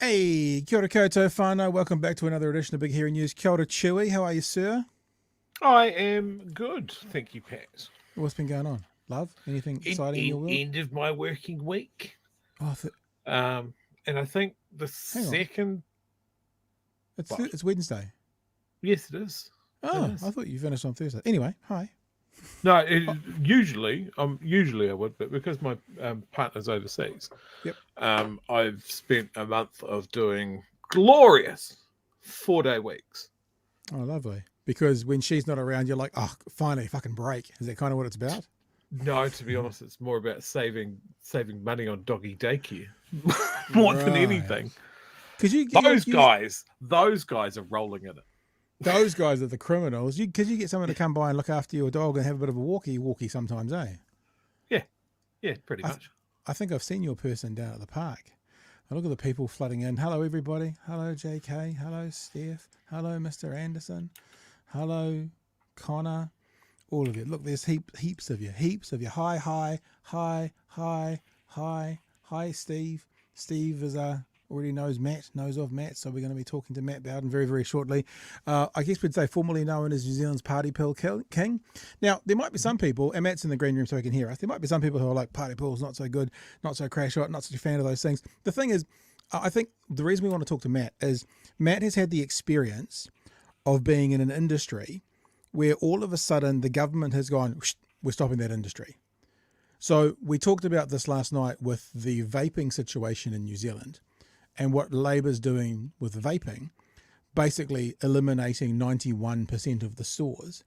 Hey, kia ora koutou whānau. Welcome back to another edition of Big Hairy News. Kia ora Chewy, how are you, sir? I am good, thank you, Pat. What's been going on? Love? Anything exciting in your world? End of my working week. Oh, and I think the second... It's Wednesday. Yes, it is. Oh, I thought you finished on Thursday. Anyway, hi. No, usually I would, but because my partner's overseas, yep. I've spent a month of doing glorious 4-day weeks. Oh, lovely. Because when she's not around, you're like, oh, finally, fucking break. Is that kind of what it's about? No, to be honest, it's more about saving money on doggy daycare more than anything. Those guys are rolling in it. Those guys are the criminals. Because you get someone to come by and look after your dog and have a bit of a walkie sometimes, eh? Yeah, pretty much. I think I've seen your person down at the park. I look at the people flooding in. Hello, everybody. Hello, JK. Hello, Steph. Hello, Mr. Anderson. Hello, Connor. All of you. Look, there's heaps of you. Heaps of you. Hi, Steve. Steve is already knows of Matt, so we're going to be talking to Matt Bowden very, very shortly. I guess we'd say formerly known as New Zealand's Party Pill King. Now, there might be some people, and Matt's in the green room so he can hear us, there might be some people who are like, Party Pill's not so good, not so crash hot, not such a fan of those things. The thing is, I think the reason we want to talk to Matt is Matt has had the experience of being in an industry where all of a sudden the government has gone, we're stopping that industry. So we talked about this last night with the vaping situation in New Zealand, and what Labor's doing with vaping, basically eliminating 91% of the stores.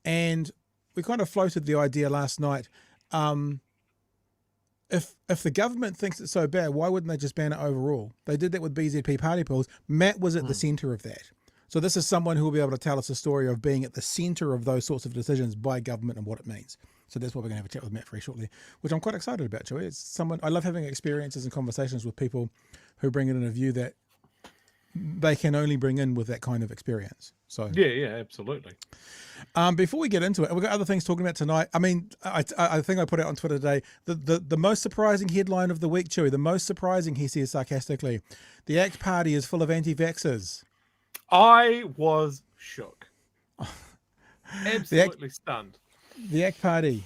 And we kind of floated the idea last night, if the government thinks it's so bad, why wouldn't they just ban it overall? They did that with BZP party pills. Matt was at the centre of that. So this is someone who will be able to tell us a story of being at the centre of those sorts of decisions by government and what it means. So that's what we're going to have a chat with Matt very shortly, which I'm quite excited about, Joey. It's someone I love having experiences and conversations with people who bring in a view that they can only bring in with that kind of experience. So yeah, absolutely. Before we get into it, we've got other things talking about tonight. I mean, I think I put out on Twitter today the most surprising headline of the week, Chewy. The most surprising, he says sarcastically, the ACT Party is full of anti-vaxxers. I was shook. Absolutely stunned. The ACT Party,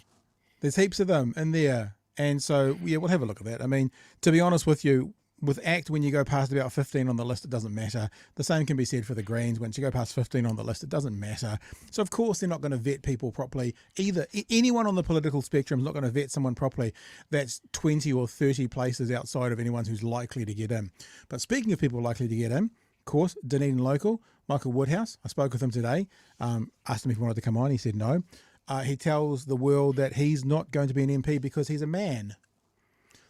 there's heaps of them in there. And so, yeah, we'll have a look at that. I mean, to be honest with you, with ACT, when you go past about 15 on the list, it doesn't matter. The same can be said for the Greens. Once you go past 15 on the list, it doesn't matter. So, of course, they're not going to vet people properly. Either anyone on the political spectrum is not going to vet someone properly that's 20 or 30 places outside of anyone who's likely to get in. But speaking of people likely to get in, of course, Dunedin local, Michael Woodhouse, I spoke with him today, asked him if he wanted to come on. He said no. He tells the world that he's not going to be an MP because he's a man.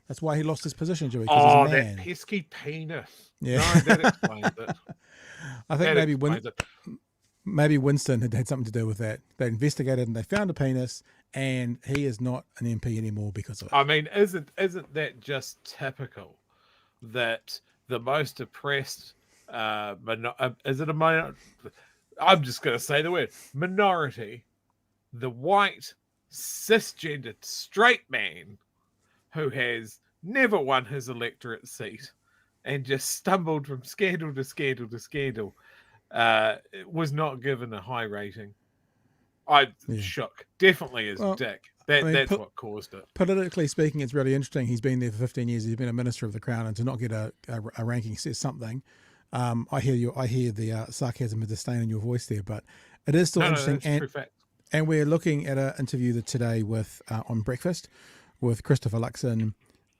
That's why he lost his position, Joey, because he's a man. That pesky penis. Yeah. No, that explains it. I think maybe Winston had something to do with that. They investigated and they found a penis, and he is not an MP anymore because of it. I mean, isn't that just typical that the most oppressed is it a minority? I'm just going to say the word minority. The white, cisgendered, straight man who has never won his electorate seat and just stumbled from scandal to scandal to scandal was not given a high rating. I'm shook. Definitely is Dick. That's what caused it. Politically speaking, it's really interesting. He's been there for 15 years. He's been a minister of the Crown, and to not get a ranking says something. I hear the sarcasm and disdain in your voice there, but it is still interesting. That's true fact. And we're looking at an interview today with on Breakfast with Christopher Luxon,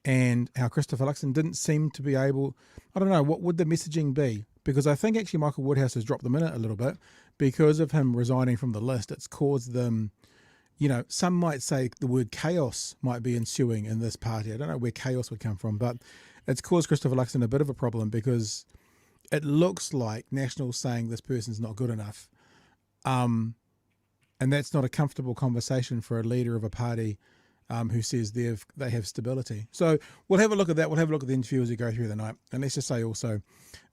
and how Christopher Luxon didn't seem to be able, I don't know, what would the messaging be? Because I think actually Michael Woodhouse has dropped them in it a little bit because of him resigning from the list. It's caused them, some might say the word chaos might be ensuing in this party. I don't know where chaos would come from, but it's caused Christopher Luxon a bit of a problem because it looks like National's saying this person's not good enough. And that's not a comfortable conversation for a leader of a party who says they have stability. So we'll have a look at that. We'll have a look at the interview as we go through the night. And let's just say also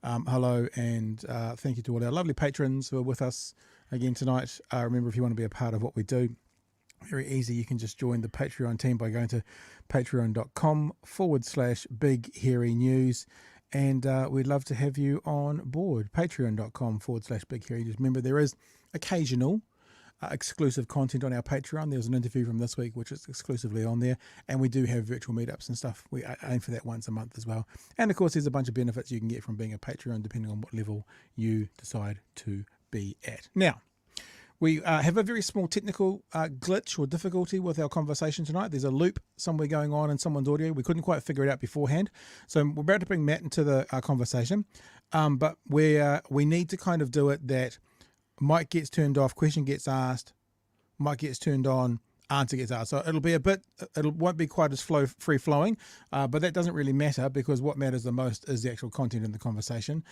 hello and thank you to all our lovely patrons who are with us again tonight. Remember, if you want to be a part of what we do, very easy. You can just join the Patreon team by going to patreon.com/Big Hairy News. And we'd love to have you on board. Patreon.com/Big Hairy News. Remember, there is occasional exclusive content on our Patreon. There's an interview from this week which is exclusively on there, and we do have virtual meetups and stuff. We aim for that once a month as well. And of course, there's a bunch of benefits you can get from being a Patreon depending on what level you decide to be at. Now, we have a very small technical glitch or difficulty with our conversation tonight. There's a loop somewhere going on in someone's audio. We couldn't quite figure it out beforehand. So we're about to bring Matt into the conversation, but we need to kind of do it that mic gets turned off, question gets asked, mic gets turned on, answer gets asked. So it'll be it won't be quite as free flowing, but that doesn't really matter because what matters the most is the actual content in the conversation.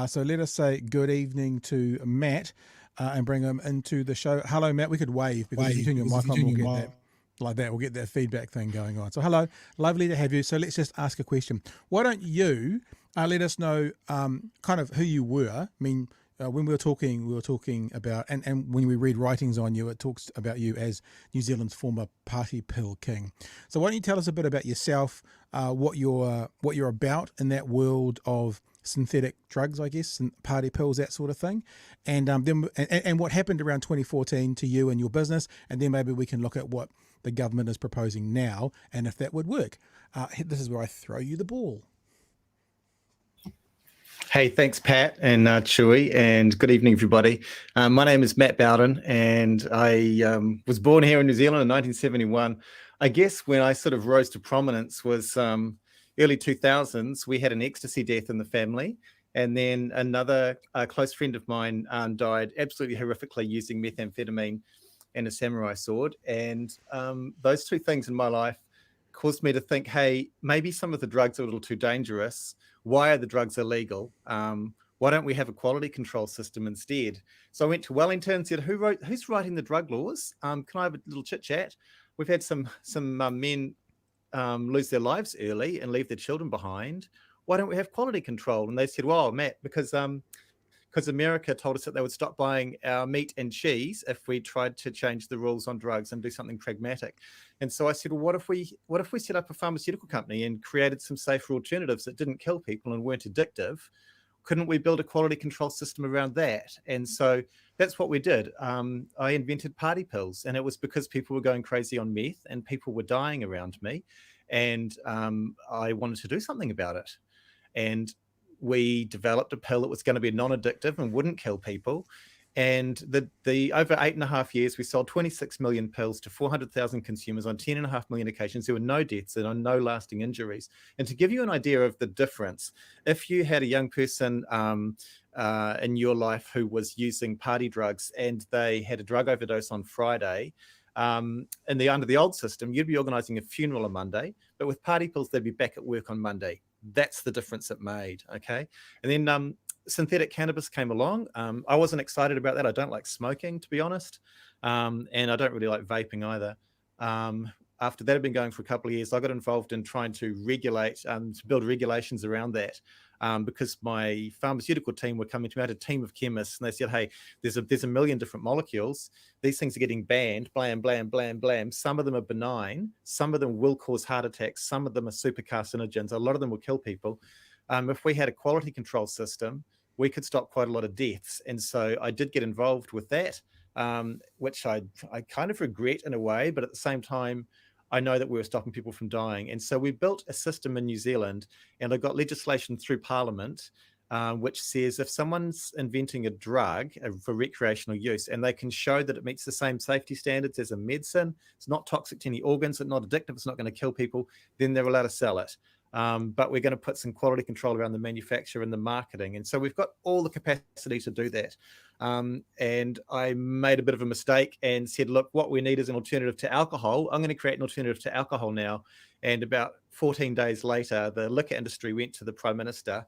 So let us say good evening to Matt and bring him into the show. Hello, Matt. We could wave because if you turn your mic on, we'll get that like that. We'll get that feedback thing going on. So hello, lovely to have you. So let's just ask a question. Why don't you let us know kind of who you were? I mean, when we were talking about, and when we read writings on you, it talks about you as New Zealand's former party pill king. So why don't you tell us a bit about yourself, what you're about in that world of synthetic drugs, I guess, and party pills, that sort of thing, and then what happened around 2014 to you and your business, and then maybe we can look at what the government is proposing now and if that would work. This is where I throw you the ball. Hey, thanks, Pat and Chewy, and good evening, everybody. My name is Matt Bowden, and I was born here in New Zealand in 1971. I guess when I sort of rose to prominence was early 2000s. We had an ecstasy death in the family, and then another close friend of mine died absolutely horrifically using methamphetamine and a samurai sword. And those two things in my life caused me to think, hey, maybe some of the drugs are a little too dangerous. Why are the drugs illegal? Why don't we have a quality control system instead? So I went to Wellington and said, who's writing the drug laws? Can I have a little chit chat? We've had some men lose their lives early and leave their children behind. Why don't we have quality control? And they said, well, Matt, because America told us that they would stop buying our meat and cheese if we tried to change the rules on drugs and do something pragmatic. And so I said, well, what if we set up a pharmaceutical company and created some safer alternatives that didn't kill people and weren't addictive? Couldn't we build a quality control system around that? And so that's what we did. I invented party pills, and it was because people were going crazy on meth and people were dying around me. And I wanted to do something about it. And we developed a pill that was going to be non-addictive and wouldn't kill people. And the over 8.5 years, we sold 26 million pills to 400,000 consumers on 10.5 million occasions. There were no deaths and no lasting injuries. And to give you an idea of the difference, if you had a young person in your life who was using party drugs and they had a drug overdose on Friday, under the old system, you'd be organizing a funeral on Monday, but with party pills, they'd be back at work on Monday. That's the difference it made, okay? And then synthetic cannabis came along. I wasn't excited about that. I don't like smoking, to be honest, and I don't really like vaping either. After that had been going for a couple of years, I got involved in trying to regulate, to build regulations around that, because my pharmaceutical team were coming to me. I had a team of chemists, and they said, hey, there's a million different molecules. These things are getting banned, blam, blam, blam, blam. Some of them are benign. Some of them will cause heart attacks. Some of them are super carcinogens. A lot of them will kill people. If we had a quality control system, we could stop quite a lot of deaths. And so I did get involved with that, which I kind of regret in a way, but at the same time, I know that we were stopping people from dying. And so we built a system in New Zealand, and I got legislation through Parliament, which says if someone's inventing a drug for recreational use and they can show that it meets the same safety standards as a medicine, it's not toxic to any organs, it's not addictive, it's not going to kill people, then they're allowed to sell it. but we're going to put some quality control around the manufacture and the marketing. And so we've got all the capacity to do that. And I made a bit of a mistake and said, look, what we need is an alternative to alcohol. I'm going to create an alternative to alcohol now. And about 14 days later, the liquor industry went to the Prime Minister.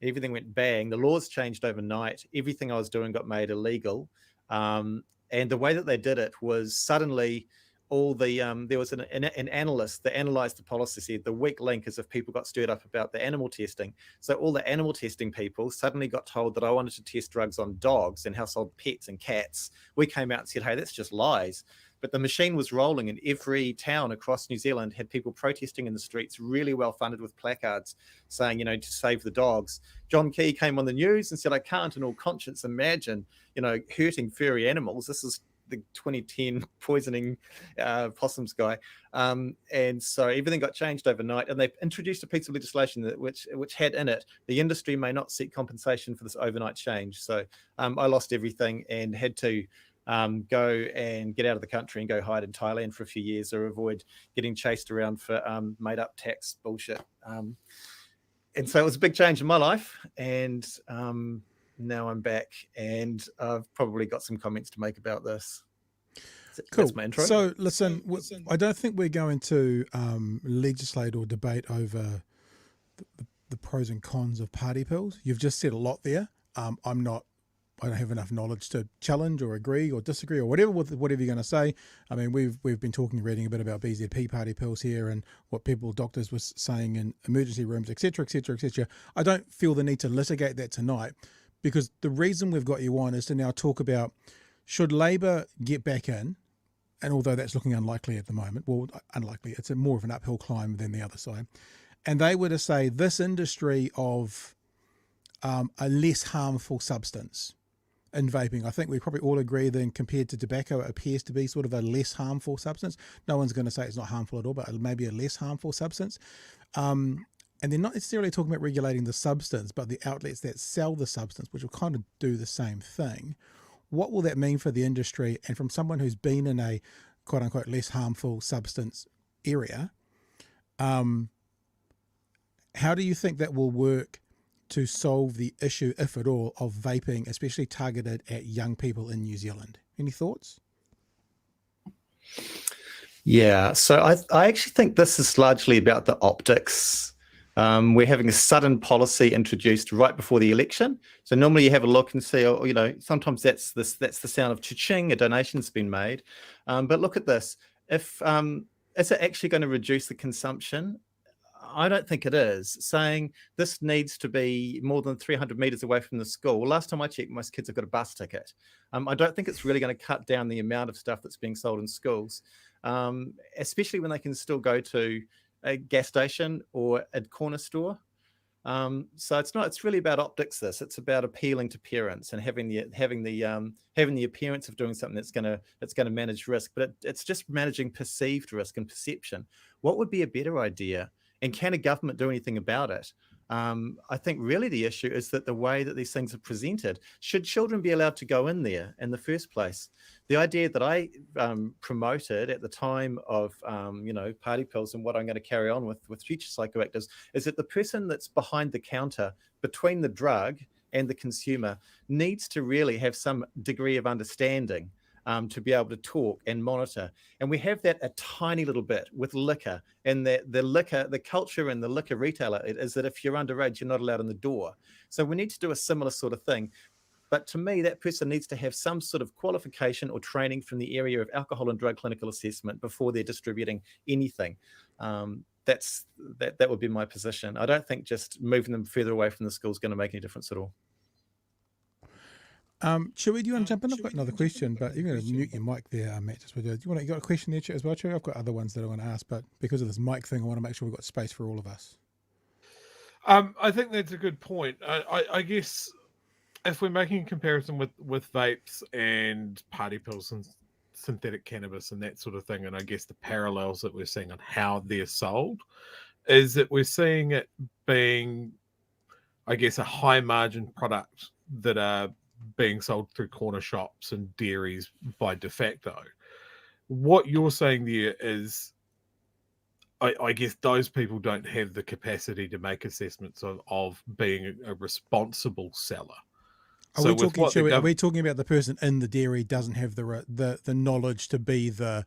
Everything went bang. The laws changed overnight. Everything I was doing got made illegal. And the way that they did it was suddenly all the there was an analyst that analysed the policy, said the weak link is if people got stirred up about the animal testing. So all the animal testing people suddenly got told that I wanted to test drugs on dogs and household pets and cats. We came out and said, hey, that's just lies. But the machine was rolling, and every town across New Zealand had people protesting in the streets, really well funded with placards saying, you know, to save the dogs. John Key came on the news and said, I can't in all conscience imagine, you know, hurting furry animals. This is the 2010 poisoning possums guy. And so everything got changed overnight, and they introduced a piece of legislation that which had in it, the industry may not seek compensation for this overnight change. So I lost everything and had to go and get out of the country and go hide in Thailand for a few years or avoid getting chased around for made up tax bullshit. And so it was a big change in my life, and now I'm back, and I've probably got some comments to make about this. Cool. That's my intro. So listen, I don't think we're going to legislate or debate over the pros and cons of party pills. You've just said a lot there. I don't have enough knowledge to challenge or agree or disagree or whatever you're going to say. I mean, we've been reading a bit about BZP party pills here and what doctors were saying in emergency rooms, etc., etc., etc. I don't feel the need to litigate that tonight, because the reason we've got you on is to now talk about, should Labor get back in, and although that's looking unlikely at the moment, well, unlikely, it's more of an uphill climb than the other side, and they were to say this industry of a less harmful substance in vaping, I think we probably all agree that compared to tobacco, it appears to be sort of a less harmful substance. No one's going to say it's not harmful at all, but maybe a less harmful substance. And they're not necessarily talking about regulating the substance, but the outlets that sell the substance, which will kind of do the same thing. What will that mean for the industry? And from someone who's been in a quote unquote less harmful substance area, how do you think that will work to solve the issue, if at all, of vaping, especially targeted at young people in New Zealand? Any thoughts? Yeah, so I actually think this is largely about the optics. We're having a sudden policy introduced right before the election. So normally you have a look and see, oh, you know, sometimes that's the sound of cha-ching, a donation's been made. But look at this. Is it actually going to reduce the consumption? I don't think it is. Saying this needs to be more than 300 meters away from the school. Last time I checked, most kids have got a bus ticket. I don't think it's really going to cut down the amount of stuff that's being sold in schools, especially when they can still go to a gas station or a corner store. So it's really about optics. It's about appealing to parents and having the appearance of doing something that's going to manage risk, but it's just managing perceived risk and perception. What would be a better idea? And can a government do anything about it? I think really the issue is that the way that these things are presented, should children be allowed to go in there in the first place? The idea that I promoted at the time of, party pills, and what I'm going to carry on with future psychoactives, is that the person that's behind the counter between the drug and the consumer needs to really have some degree of understanding to be able to talk and monitor. And we have that a tiny little bit with liquor, and the culture and the liquor retailer is that if you're underage, you're not allowed in the door. So we need to do a similar sort of thing. But to me, that person needs to have some sort of qualification or training from the area of alcohol and drug clinical assessment before they're distributing anything. That would be my position. I don't think just moving them further away from the school is going to make any difference at all. Chewy, do you want to jump in? I've got another question, but you're going to mute your mic there, Matt. You got a question there as well, Chewy? I've got other ones that I want to ask, but because of this mic thing, I want to make sure we've got space for all of us. I think that's a good point. I guess if we're making a comparison with vapes and party pills and synthetic cannabis and that sort of thing, and I guess the parallels that we're seeing on how they're sold, is that we're seeing it being, I guess, a high margin product that are being sold through corner shops and dairies by de facto. What you're saying there is I guess those people don't have the capacity to make assessments of being a responsible seller. Are So we with talking? what the Are we talking about the person in the dairy doesn't have the knowledge to be the?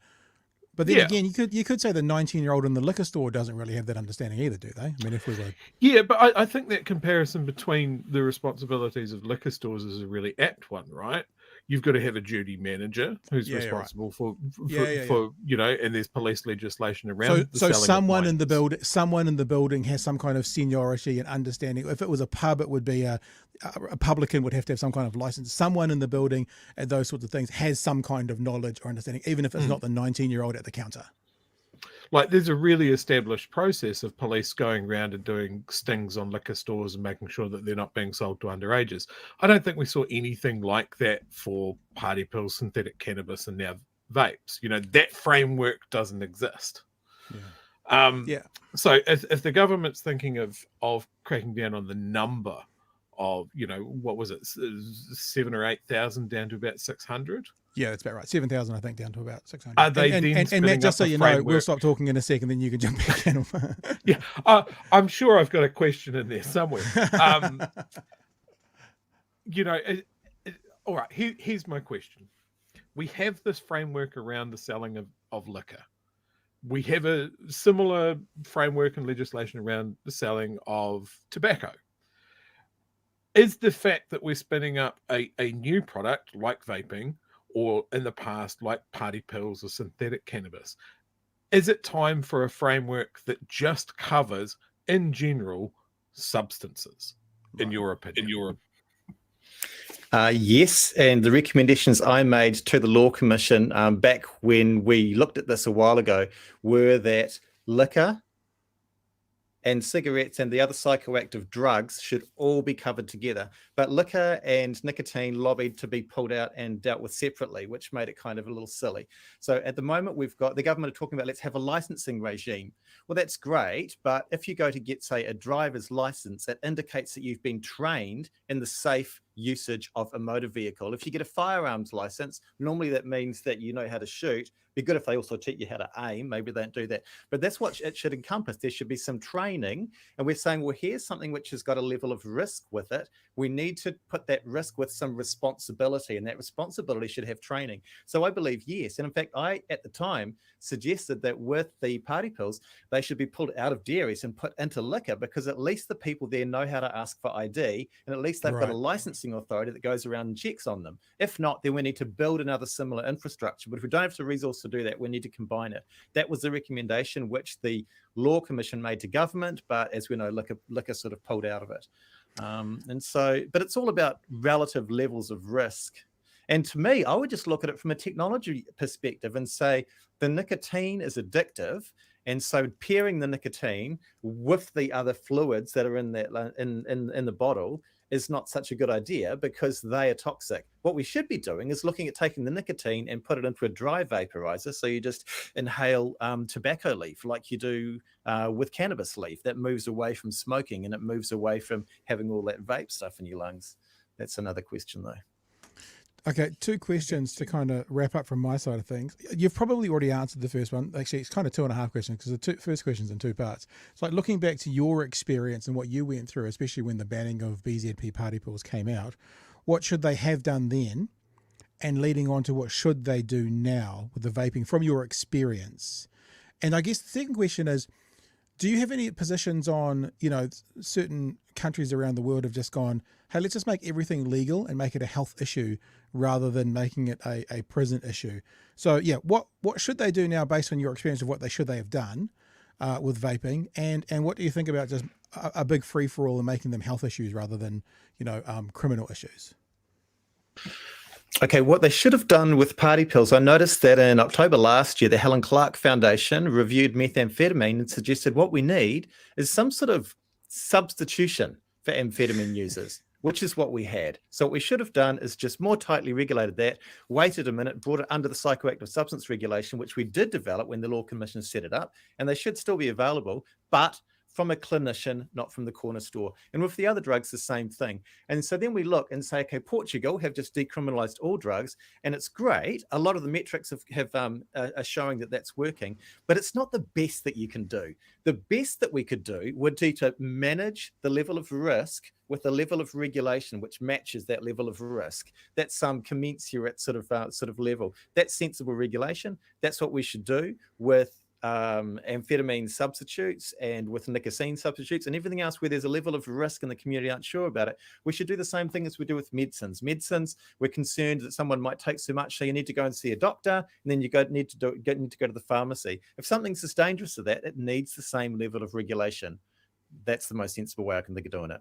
But then Yeah. again, you could say the 19-year-old in the liquor store doesn't really have that understanding either, do they? I mean, if we were Yeah, but I think that comparison between the responsibilities of liquor stores is a really apt one, right? You've got to have a duty manager who's Yeah, right. responsible for Yeah. you know, and there's police legislation So around the so selling someone of in the minors. someone in the building has some kind of seniority and understanding. If it was a pub, it would be a publican would have to have some kind of license. Someone in the building and those sorts of things has some kind of knowledge or understanding, even if it's not the 19-year-old at the counter. Like there's a really established process of police going around and doing stings on liquor stores and making sure that they're not being sold to underages. I don't think we saw anything like that for party pills, synthetic cannabis, and now vapes. You know, that framework doesn't exist. Yeah. So if the government's thinking of cracking down on the number of, you know, what was it, 7,000 or 8,000 down to about 600? Yeah, that's about right. 7,000, I think, down to about 600. Are they then and spinning Matt, just so up a you know, we'll framework? stop talking in a second, then you can jump back in. Yeah, I'm sure I've got a question in there somewhere. You know, all right, here's my question. We have this framework around the selling of liquor. We have a similar framework and legislation around the selling of tobacco. Is the fact that we're spinning up a new product like vaping, or in the past like party pills or synthetic cannabis, is it time for a framework that just covers, in general, substances, in your opinion? Yes, and the recommendations I made to the Law Commission back when we looked at this a while ago were that liquor and cigarettes and the other psychoactive drugs should all be covered together. But liquor and nicotine lobbied to be pulled out and dealt with separately, which made it kind of a little silly. So at the moment, we've got the government are talking about let's have a licensing regime. Well, that's great. But if you go to get, say, a driver's license, it indicates that you've been trained in the safe usage of a motor vehicle. If you get a firearms license, normally that means that you know how to shoot. Be good if they also teach you how to aim. Maybe they don't do that. But that's what it should encompass. There should be some training. And we're saying, well, here's something which has got a level of risk with it. We need to put that risk with some responsibility, and that responsibility should have training. So I believe, yes. And in fact, I, at the time, suggested that with the party pills, they should be pulled out of dairies and put into liquor, because at least the people there know how to ask for ID, and at least they've got a licensing authority that goes around and checks on them. If not, then we need to build another similar infrastructure. But if we don't have the resource to do that, we need to combine it. That was the recommendation which the Law Commission made to government, but as we know, liquor sort of pulled out of it. And so, but it's all about relative levels of risk. And to me, I would just look at it from a technology perspective and say the nicotine is addictive. And so pairing the nicotine with the other fluids that are in that in the bottle is not such a good idea, because they are toxic. What we should be doing is looking at taking the nicotine and put it into a dry vaporizer. So you just inhale tobacco leaf like you do with cannabis leaf. That moves away from smoking, and it moves away from having all that vape stuff in your lungs. That's another question, though. Okay, two questions to kind of wrap up from my side of things. You've probably already answered the first one. Actually, it's kind of 2.5 questions, because the first question's in 2 parts. It's like looking back to your experience and what you went through, especially when the banning of BZP party pills came out. What should they have done then? And leading on to what should they do now with the vaping from your experience? And I guess the second question is, do you have any positions on, you know, certain countries around the world have just gone, hey, let's just make everything legal and make it a health issue rather than making it a prison issue? So, yeah, what should they do now based on your experience of what they have done with vaping? And what do you think about just a big free-for-all and making them health issues rather than, you know, criminal issues? Okay, what they should have done with party pills, I noticed that in October last year, the Helen Clark Foundation reviewed methamphetamine and suggested what we need is some sort of substitution for amphetamine users, which is what we had. So what we should have done is just more tightly regulated that, waited a minute, brought it under the psychoactive substance regulation, which we did develop when the Law Commission set it up, and they should still be available, but from a clinician, not from the corner store. And with the other drugs, the same thing. And so then we look and say, okay, Portugal have just decriminalized all drugs, and it's great. A lot of the metrics are showing that that's working, but it's not the best that you can do. The best that we could do would be to manage the level of risk with a level of regulation which matches that level of risk. That's some commensurate sort of level. That's sensible regulation. That's what we should do with amphetamine substitutes and with nicotine substitutes and everything else where there's a level of risk and the community aren't sure about it. We should do the same thing as we do with medicines. Medicines, we're concerned that someone might take so much, so you need to go and see a doctor, and then you need to go to the pharmacy. If something's as dangerous as that, it needs the same level of regulation. That's the most sensible way I can think of doing it.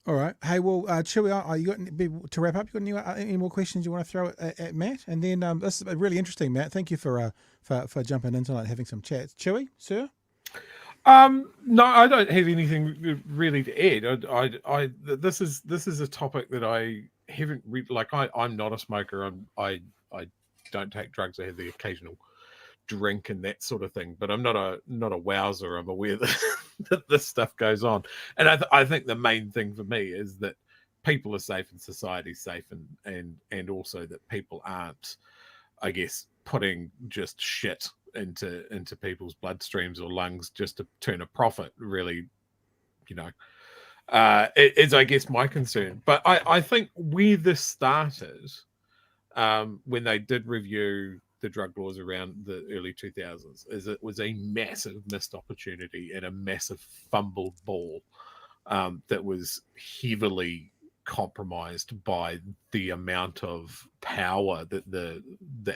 All right. Hey, well, Chewy, you got to wrap up? You got any more questions you want to throw at Matt? And then this is really interesting, Matt. Thank you for jumping in tonight and having some chats. Chewy, sir? No, I don't have anything really to add. This is a topic that I haven't read. Like I'm not a smoker. I don't take drugs. I have the occasional drink and that sort of thing, but I'm not a wowser. I'm aware that this stuff goes on, and I think the main thing for me is that people are safe and society's safe, and also that people aren't, I guess, putting just shit into people's bloodstreams or lungs just to turn a profit. Really, it is, I guess, my concern. But I think where this started, when they did review the drug laws around the early 2000s, is it was a massive missed opportunity and a massive fumbled ball that was heavily compromised by the amount of power that the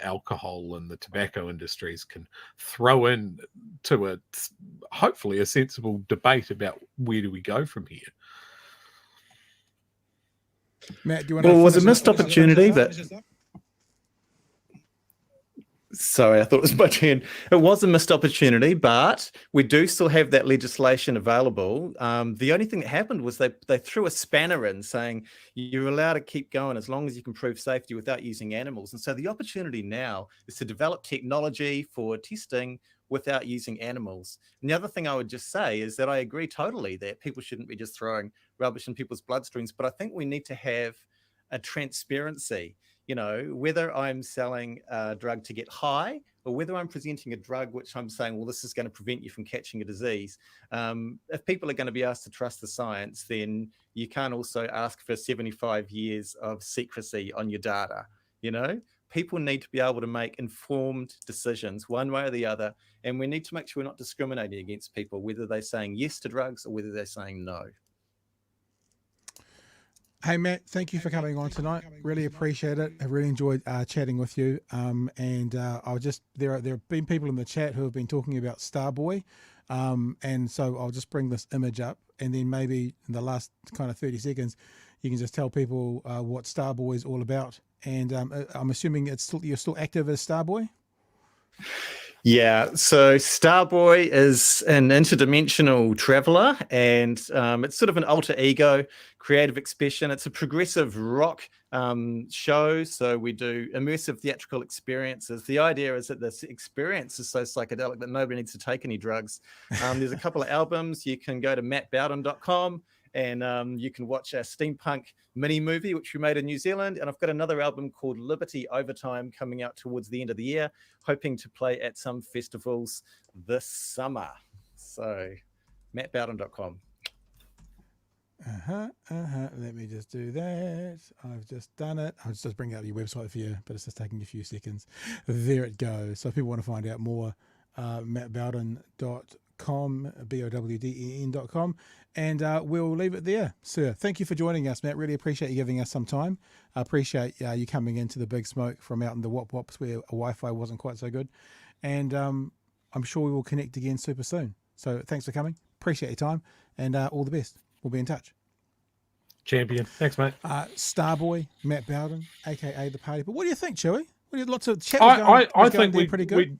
alcohol and the tobacco industries can throw in to hopefully a sensible debate about where do we go from here. Matt, do you want to? Well, it was a missed opportunity, but sorry, I thought it was my turn. It was a missed opportunity, but we do still have that legislation available. The only thing that happened was they threw a spanner in saying you're allowed to keep going as long as you can prove safety without using animals. And so the opportunity now is to develop technology for testing without using animals. And the other thing I would just say is that I agree totally that people shouldn't be just throwing rubbish in people's bloodstreams, but I think we need to have a transparency. Whether I'm selling a drug to get high or whether I'm presenting a drug which I'm saying, well, this is going to prevent you from catching a disease. If people are going to be asked to trust the science, then you can't also ask for 75 years of secrecy on your data. People need to be able to make informed decisions one way or the other. And we need to make sure we're not discriminating against people, whether they're saying yes to drugs or whether they're saying no. Hey, Matt, thank you for coming on tonight. Really appreciate it. I really enjoyed chatting with you. And there have been people in the chat who have been talking about Starboy. And so I'll just bring this image up, and then maybe in the last kind of 30 seconds, you can just tell people what Starboy is all about. And I'm assuming you're still active as Starboy? Yeah, so Starboy is an interdimensional traveler, and it's sort of an alter ego creative expression. It's a progressive rock show, so we do immersive theatrical experiences. The idea is that this experience is so psychedelic that nobody needs to take any drugs. There's a couple of albums. You can go to mattbowden.com and you can watch a steampunk mini movie which we made in New Zealand, and I've got another album called Liberty Overtime coming out towards the end of the year, hoping to play at some festivals this summer. So mattbowden.com. Let me just do that. I've just done it. I'll just bring out your website for you, but it's just taking a few seconds. There it goes. So if people want to find out more, mattbowden.com, BOWDEN.com, and we'll leave it there. Sir, thank you for joining us, Matt. Really appreciate you giving us some time. I appreciate you coming into the Big Smoke from out in the Wop Wops where Wi-Fi wasn't quite so good. And I'm sure we will connect again super soon. So thanks for coming. Appreciate your time, and all the best. We'll be in touch. Champion. Thanks, mate. Starboy, Matt Bowden, a.k.a. The Party. But what do you think, Chewy? Lots of chat. I think we're pretty good.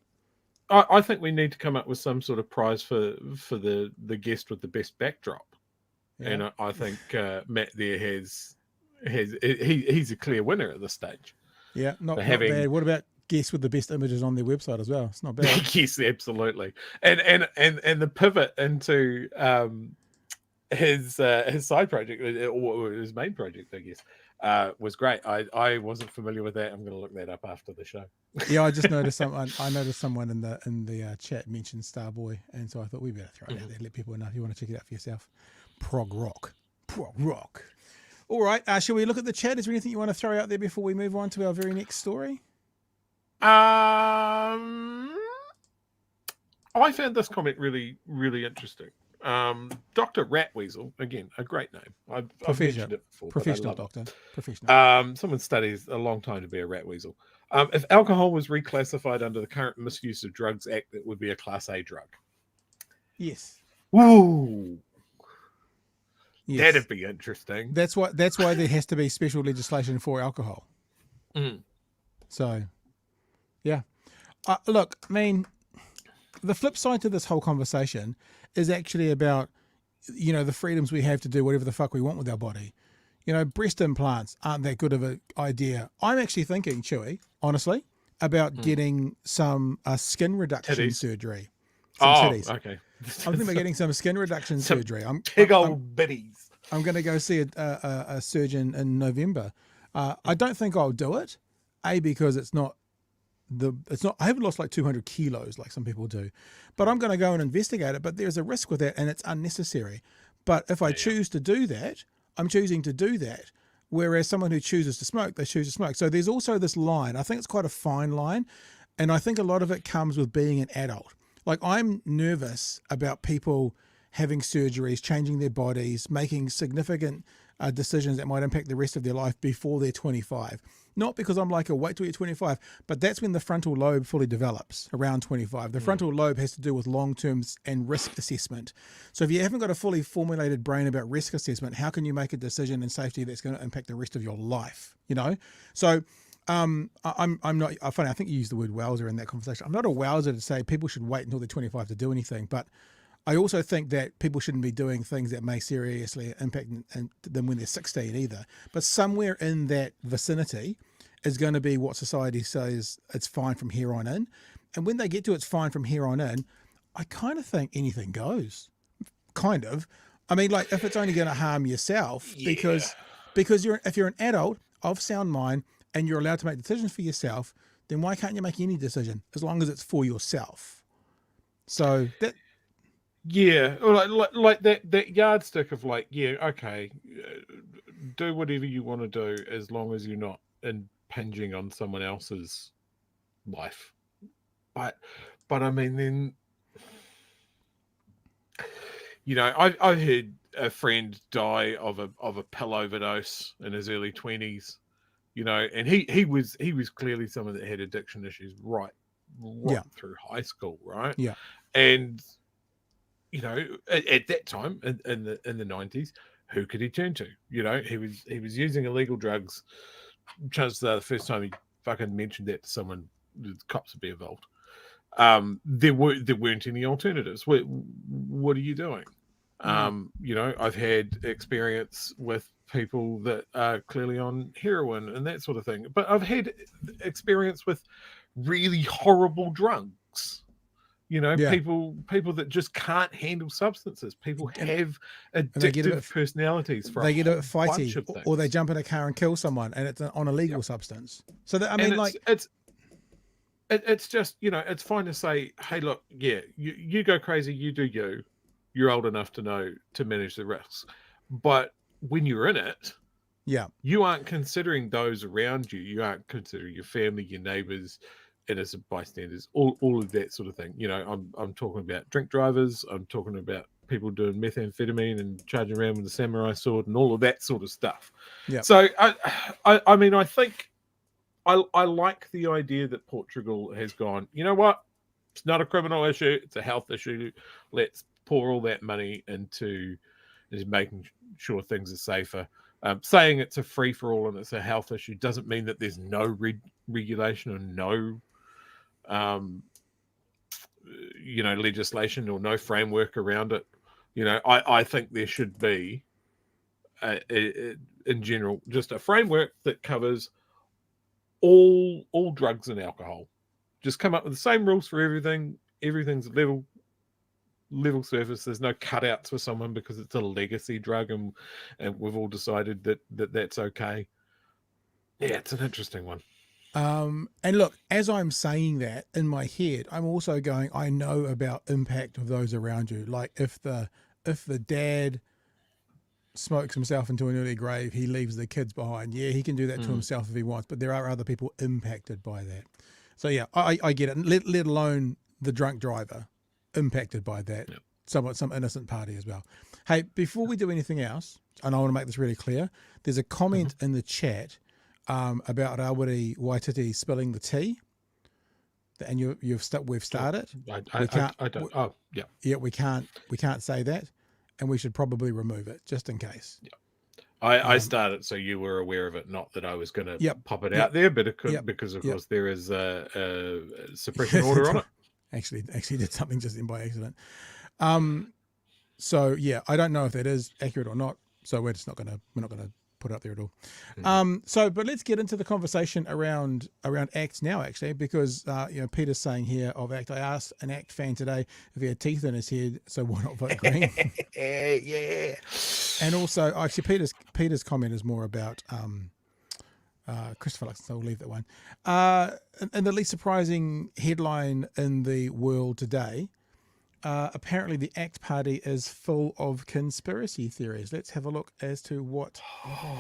I think we need to come up with some sort of prize for the guest with the best backdrop. Yeah. And I think Matt there he's a clear winner at this stage. Yeah, not bad. What about guests with the best images on their website as well. It's not bad. Yes, absolutely. And the pivot into his side project, or his main project, I guess, was great. I wasn't familiar with that. I'm going to look that up after the show. Yeah, I just noticed someone. I noticed someone in the chat mentioned Starboy, and so I thought we better throw it out there, let people know if you want to check it out for yourself. Prog rock. All right, shall we look at the chat? Is there anything you want to throw out there before we move on to our very next story? I found this comment really, really interesting. Dr. Ratweasel, again, a great name. I've mentioned it before. Professional doctor. Professional. Someone studies a long time to be a rat weasel. If alcohol was reclassified under the current Misuse of Drugs Act, it would be a Class A drug. Yes. Woo! Yes. That'd be interesting. That's why there has to be special legislation for alcohol. Mm. So, yeah. Look, I mean, the flip side to this whole conversation is actually about, the freedoms we have to do whatever the fuck we want with our body. Breast implants aren't that good of an idea. I'm actually thinking, Chewy, honestly, about getting some skin reduction Titties. surgery. Titties. Okay. I'm thinking about getting some skin reduction surgery. Big old bitties. I'm going to go see a surgeon in November. I don't think I'll do it. Because it's not. I haven't lost like 200 kilos like some people do, but I'm going to go and investigate it. But there's a risk with that, and it's unnecessary. But if I choose to do that, I'm choosing to do that. Whereas someone who chooses to smoke, they choose to smoke. So there's also this line. I think it's quite a fine line, and I think a lot of it comes with being an adult. Like, I'm nervous about people having surgeries, changing their bodies, making significant decisions that might impact the rest of their life before they're 25. Not because I'm like, wait till you're 25, but that's when the frontal lobe fully develops, around 25. The frontal lobe has to do with long-term and risk assessment. So if you haven't got a fully formulated brain about risk assessment, how can you make a decision in safety that's going to impact the rest of your life? So I'm not funny. I think you used the word wowser in that conversation. I'm not a wowser to say people should wait until they're 25 to do anything, but I also think that people shouldn't be doing things that may seriously impact them when they're 16 either. But somewhere in that vicinity is going to be what society says it's fine from here on in. And when they get to it's fine from here on in, I kind of think anything goes. Kind of. I mean, like, if it's only going to harm yourself, because if you're an adult of sound mind and you're allowed to make decisions for yourself, then why can't you make any decision as long as it's for yourself? So that. Yeah, like that yardstick of like, yeah, okay, do whatever you want to do as long as you're not impinging on someone else's life. But I mean, then, I've heard a friend die of a pill overdose in his early 20s, and he was clearly someone that had addiction issues right through high school, right? Yeah, and. At that time in the 90s, who could he turn to? He was using illegal drugs. Chances are the first time he fucking mentioned that to someone, the cops would be involved. There weren't any alternatives. What are you doing? I've had experience with people that are clearly on heroin and that sort of thing, but I've had experience with really horrible drugs. People that just can't handle substances. People have addictive personalities. They get a bit fighty, or they jump in a car and kill someone, and it's on a legal substance. So that, it's just it's fine to say, hey, look, yeah, you go crazy, you do you. You're old enough to know to manage the risks, but when you're in it, you aren't considering those around you. You aren't considering your family, your neighbors, innocent bystanders, all of that sort of thing. I'm talking about drink drivers. I'm talking about people doing methamphetamine and charging around with a samurai sword and all of that sort of stuff. Yeah. So I mean, I think I like the idea that Portugal has gone, you know what? It's not a criminal issue. It's a health issue. Let's pour all that money into making sure things are safer. Saying it's a free for all and it's a health issue doesn't mean that there's no regulation or no legislation or no framework around it. I think there should be in general just a framework that covers all drugs and alcohol. Just come up with the same rules for everything. Everything's level surface. There's no cutouts for someone because it's a legacy drug, and we've all decided that that's okay. Yeah, it's an interesting one. And look, as I'm saying that in my head, I'm also going, I know about impact of those around you. Like if the dad smokes himself into an early grave, he leaves the kids behind. Yeah, he can do that to himself if he wants, but there are other people impacted by that. So yeah, I get it. Let alone the drunk driver impacted by that. Yep. Some innocent party as well. Hey, before we do anything else, and I want to make this really clear, there's a comment in the chat about Rawiri Waititi spilling the tea, and we've started. We can't say that, and we should probably remove it just in case. Yeah. I started, so you were aware of it, not that I was going to pop it out there, but it could, because of course there is a suppression order on it. Actually did something just in by accident. So yeah, I don't know if that is accurate or not. So we're not going to put it up there at all. But let's get into the conversation around ACT now, actually, because Peter's saying here of ACT. I asked an ACT fan today if he had teeth in his head, so why not vote green? Yeah. And also, actually, Peter's comment is more about Christopher Luxon, so we'll leave that one. And the least surprising headline in the world today. Apparently the ACT Party is full of conspiracy theories. Let's have a look as to what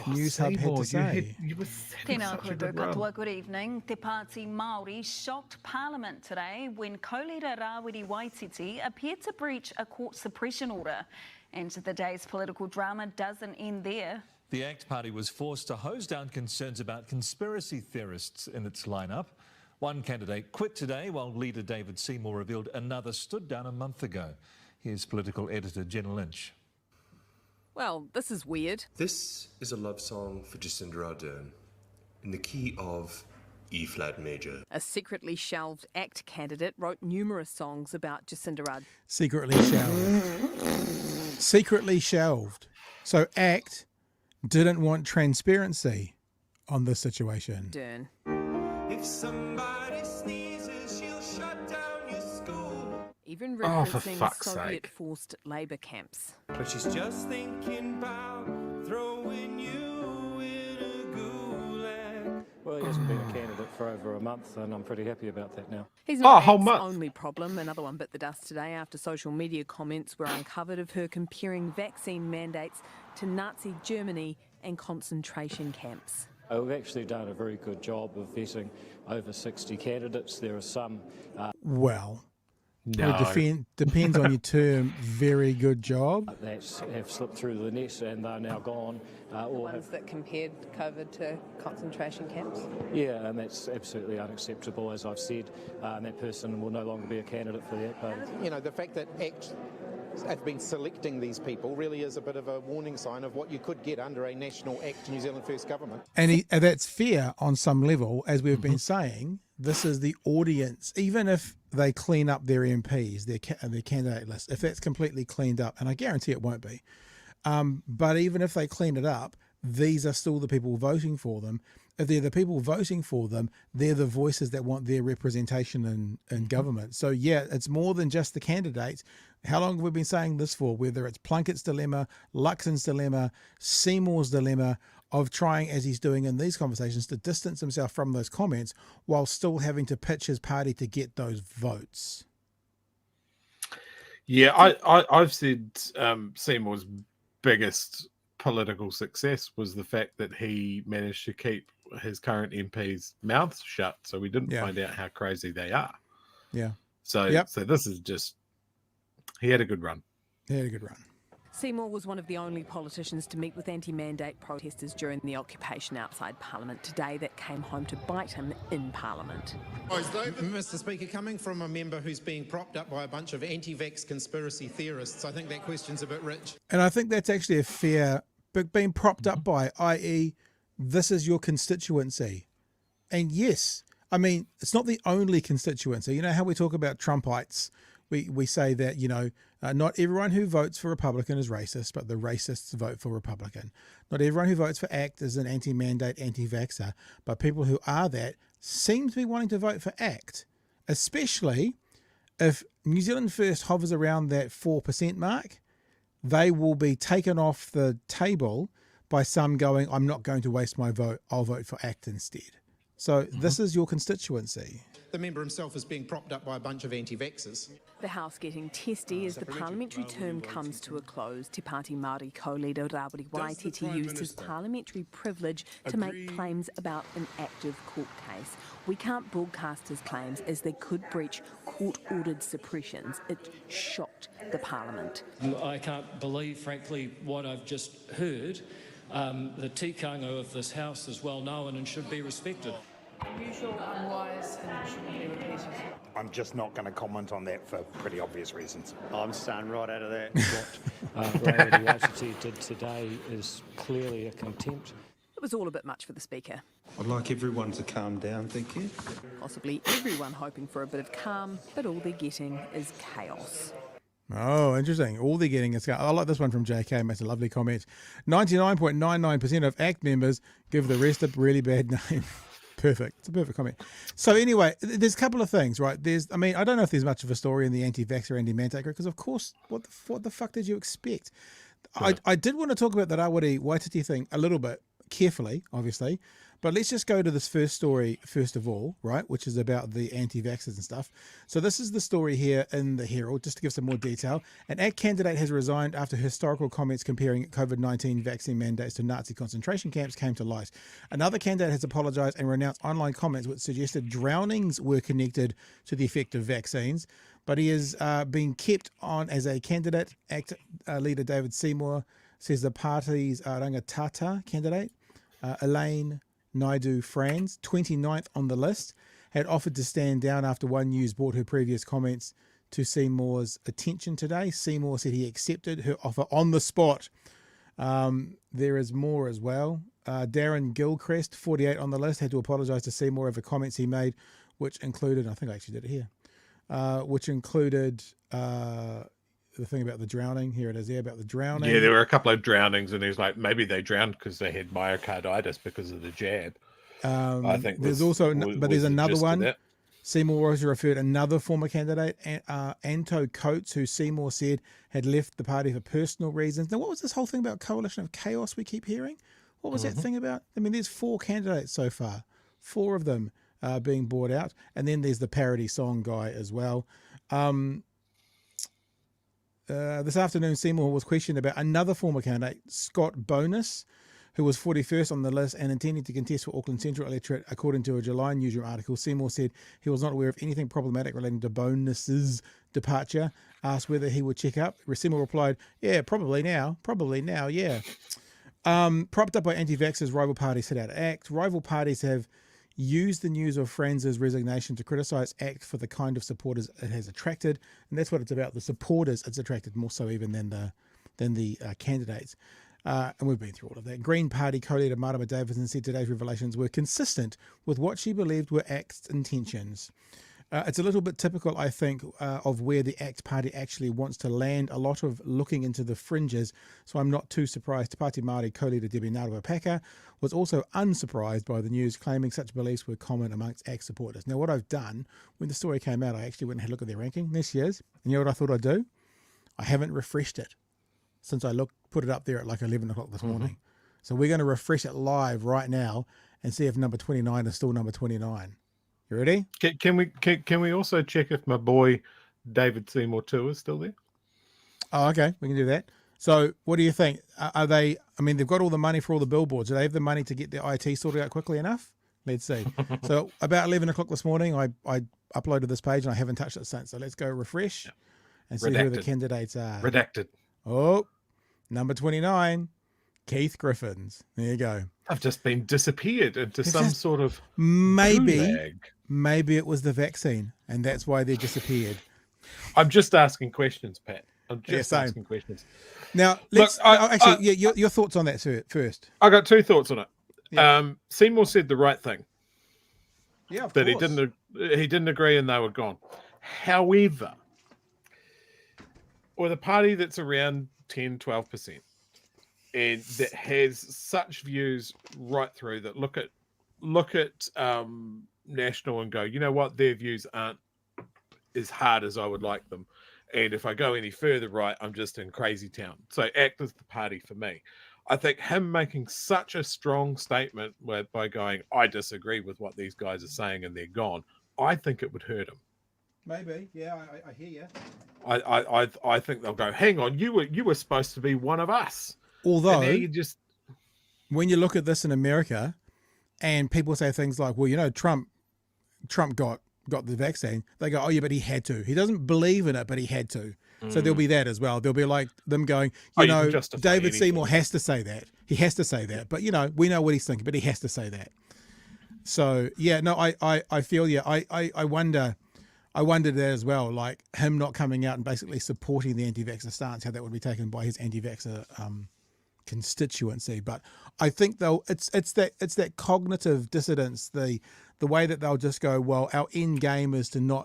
News Hub had to say. Good evening. Te Pāti Māori shocked Parliament today when co-leader Rawiri Waititi appeared to breach a court suppression order. And the day's political drama doesn't end there. The ACT Party was forced to hose down concerns about conspiracy theorists in its lineup. One candidate quit today, while leader David Seymour revealed another stood down a month ago. Here's political editor Jenna Lynch. Well, this is weird. This is a love song for Jacinda Ardern in the key of E-flat major. A secretly shelved ACT candidate wrote numerous songs about Jacinda Ardern. Secretly shelved. So ACT didn't want transparency on this situation. If somebody sneezes, she'll shut down your school. Even referencing Soviet-forced labour camps. But she's just thinking about throwing you in a gulag. Well, he hasn't been a candidate for over a month, and I'm pretty happy about that now. He's not ACT's only problem. Another one bit the dust today after social media comments were uncovered of her comparing vaccine mandates to Nazi Germany and concentration camps. We've actually done a very good job of vetting over 60 candidates. There are some... depends on your term, very good job. That have slipped through the net and they're now gone. Ones that compared COVID to concentration camps? Yeah, and that's absolutely unacceptable, as I've said. And that person will no longer be a candidate for the ACT Party. You know, the fact that ACT have been selecting these people really is a bit of a warning sign of what you could get under a national ACT New Zealand First government. And that's fair on some level, as we've been saying. This is the audience, even if they clean up their MPs, their candidate list, if that's completely cleaned up, and I guarantee it won't be, but even if they clean it up, these are still the people voting for them. If they're the people voting for them, they're the voices that want their representation in government. So yeah, it's more than just the candidates. How long have we been saying this for? Whether it's Plunkett's dilemma, Luxon's dilemma, Seymour's dilemma of trying, as he's doing in these conversations, to distance himself from those comments while still having to pitch his party to get those votes. Yeah, I've said Seymour's biggest political success was the fact that he managed to keep his current MPs' mouths shut, so we didn't find out how crazy they are. Yeah. So this is just, he had a good run. Seymour was one of the only politicians to meet with anti-mandate protesters during the occupation outside Parliament today that came home to bite him in Parliament. Mr. Speaker, coming from a member who's being propped up by a bunch of anti-vax conspiracy theorists, I think that question's a bit rich. And I think that's actually a fair, but being propped up by, i.e., this is your constituency. And yes, I mean, it's not the only constituency. You know how we talk about Trumpites we say that, not everyone who votes for Republican is racist, but the racists vote for Republican. Not everyone who votes for ACT is an anti-mandate, anti-vaxxer, but people who are that seem to be wanting to vote for ACT, especially if New Zealand First hovers around that 4% mark. They will be taken off the table by some going, I'm not going to waste my vote, I'll vote for ACT instead. So this is your constituency. The member himself is being propped up by a bunch of anti-vaxxers. The House getting testy as the parliamentary term comes to a close. Te Pāti Māori co-leader Rawiri Waititi used his parliamentary privilege to make claims about an active court case. We can't broadcast his claims as they could breach court-ordered suppressions. It shocked the parliament. I can't believe, frankly, what I've just heard. The tikanga of this House is well known and should be respected. Unusual, unwise, and shouldn't be repeated. I'm just not going to comment on that for pretty obvious reasons. I'm staying right out of that. What Rawiri Waititi did today is clearly a contempt. It was all a bit much for the Speaker. I'd like everyone to calm down, thank you. Possibly everyone hoping for a bit of calm, but all they're getting is chaos. Oh, interesting. All they're getting is... I like this one from JK, makes a lovely comment. 99.99% of ACT members give the rest a really bad name. Perfect. It's a perfect comment. So anyway, there's a couple of things, right? I don't know if there's much of a story in the anti-vaxxer, anti-mandate group, because of course, what the fuck did you expect? Right. I did want to talk about the Rawiri Waititi thing a little bit, carefully, obviously, but let's just go to this first story first of all, right, which is about the anti-vaxxers and stuff. So this is the story here in the Herald, just to give some more detail. An ACT candidate has resigned after historical comments comparing COVID-19 vaccine mandates to Nazi concentration camps came to light. Another candidate has apologised and renounced online comments which suggested drownings were connected to the effect of vaccines, but he is being kept on as a candidate. ACT leader David Seymour says the party's Rangatata candidate, Elaine Naidu Franz, 29th on the list, had offered to stand down after One News brought her previous comments to Seymour's attention today. Seymour said he accepted her offer on the spot. There is more as well. Darren Gilchrist, 48 on the list, had to apologise to Seymour over comments he made, which included, I think I actually did it here, which included the thing about the drowning. Here it is there about the drowning. Yeah, there were a couple of drownings, and he was like, maybe they drowned because they had myocarditis because of the jab. I think there's there's another one. Seymour also referred another former candidate, Anto Coates, who Seymour said had left the party for personal reasons. Now, what was this whole thing about coalition of chaos we keep hearing? What was that thing about? I mean, there's 4 candidates so far, 4 of them being bought out, and then there's the parody song guy as well. This afternoon, Seymour was questioned about another former candidate, Scott Bonus, who was 41st on the list and intending to contest for Auckland Central electorate, according to a July newsroom article. Seymour said he was not aware of anything problematic relating to Bonus's departure. Asked whether he would check up, Seymour replied, yeah, probably now, yeah. Propped up by anti-vaxxers, rival parties set out ACT. Rival parties have used the news of Franz's resignation to criticise ACT for the kind of supporters it has attracted, and that's what it's about, the supporters it's attracted more so even than the candidates. And we've been through all of that. Green Party co-leader Marama Davidson said today's revelations were consistent with what she believed were ACT's intentions. It's a little bit typical, I think, of where the ACT Party actually wants to land, a lot of looking into the fringes, so I'm not too surprised. Te Pāti Māori co-leader Debbie Ngaruapaka was also unsurprised by the news, claiming such beliefs were common amongst ACT supporters. Now, what I've done, when the story came out, I actually went and had a look at their ranking. There she is. And you know what I thought I'd do? I haven't refreshed it since I put it up there at like 11 o'clock this morning. So we're going to refresh it live right now and see if number 29 is still number 29. You ready? Can we also check if my boy David Seymour too is still there? Oh, okay. We can do that. So what do you think? Are they, I mean, they've got all the money for all the billboards. Do they have the money to get their IT sorted out quickly enough? Let's see. So about 11 o'clock this morning, I uploaded this page and I haven't touched it since. So let's go refresh and see who the candidates are. Redacted. Oh, number 29, Keith Griffins. There you go. I've just been disappeared into some sort of Maybe it was the vaccine, and that's why they disappeared. I'm just asking questions, Pat. I'm just asking questions. Now, your thoughts on that first. I got 2 thoughts on it. Yeah. Seymour said the right thing. Yeah, of that course. he didn't agree, and they were gone. However, with a party that's around 10-12%, and that has such views right through that look at National and go, you know what, their views aren't as hard as I would like them, and if I go any further right, I'm just in crazy town. So ACT is the party for me. I think him making such a strong statement by going, I disagree with what these guys are saying and they're gone, I think it would hurt him. Maybe, yeah, I hear you. I think they'll go, hang on, you were supposed to be one of us. Although, you just, when you look at this in America, and people say things like, well, you know, Trump got the vaccine, they go, oh yeah, but he had to. He doesn't believe in it, but he had to. So there'll be that as well. There'll be like them going, you know, David Seymour has to say that. He has to say that. But, you know, we know what he's thinking, but he has to say that. So, yeah, no, I feel you. I wondered that as well, like him not coming out and basically supporting the anti-vaxxer stance, how that would be taken by his anti-vaxxer constituency. But I think though it's that cognitive dissonance, the way that they'll just go, well, our end game is to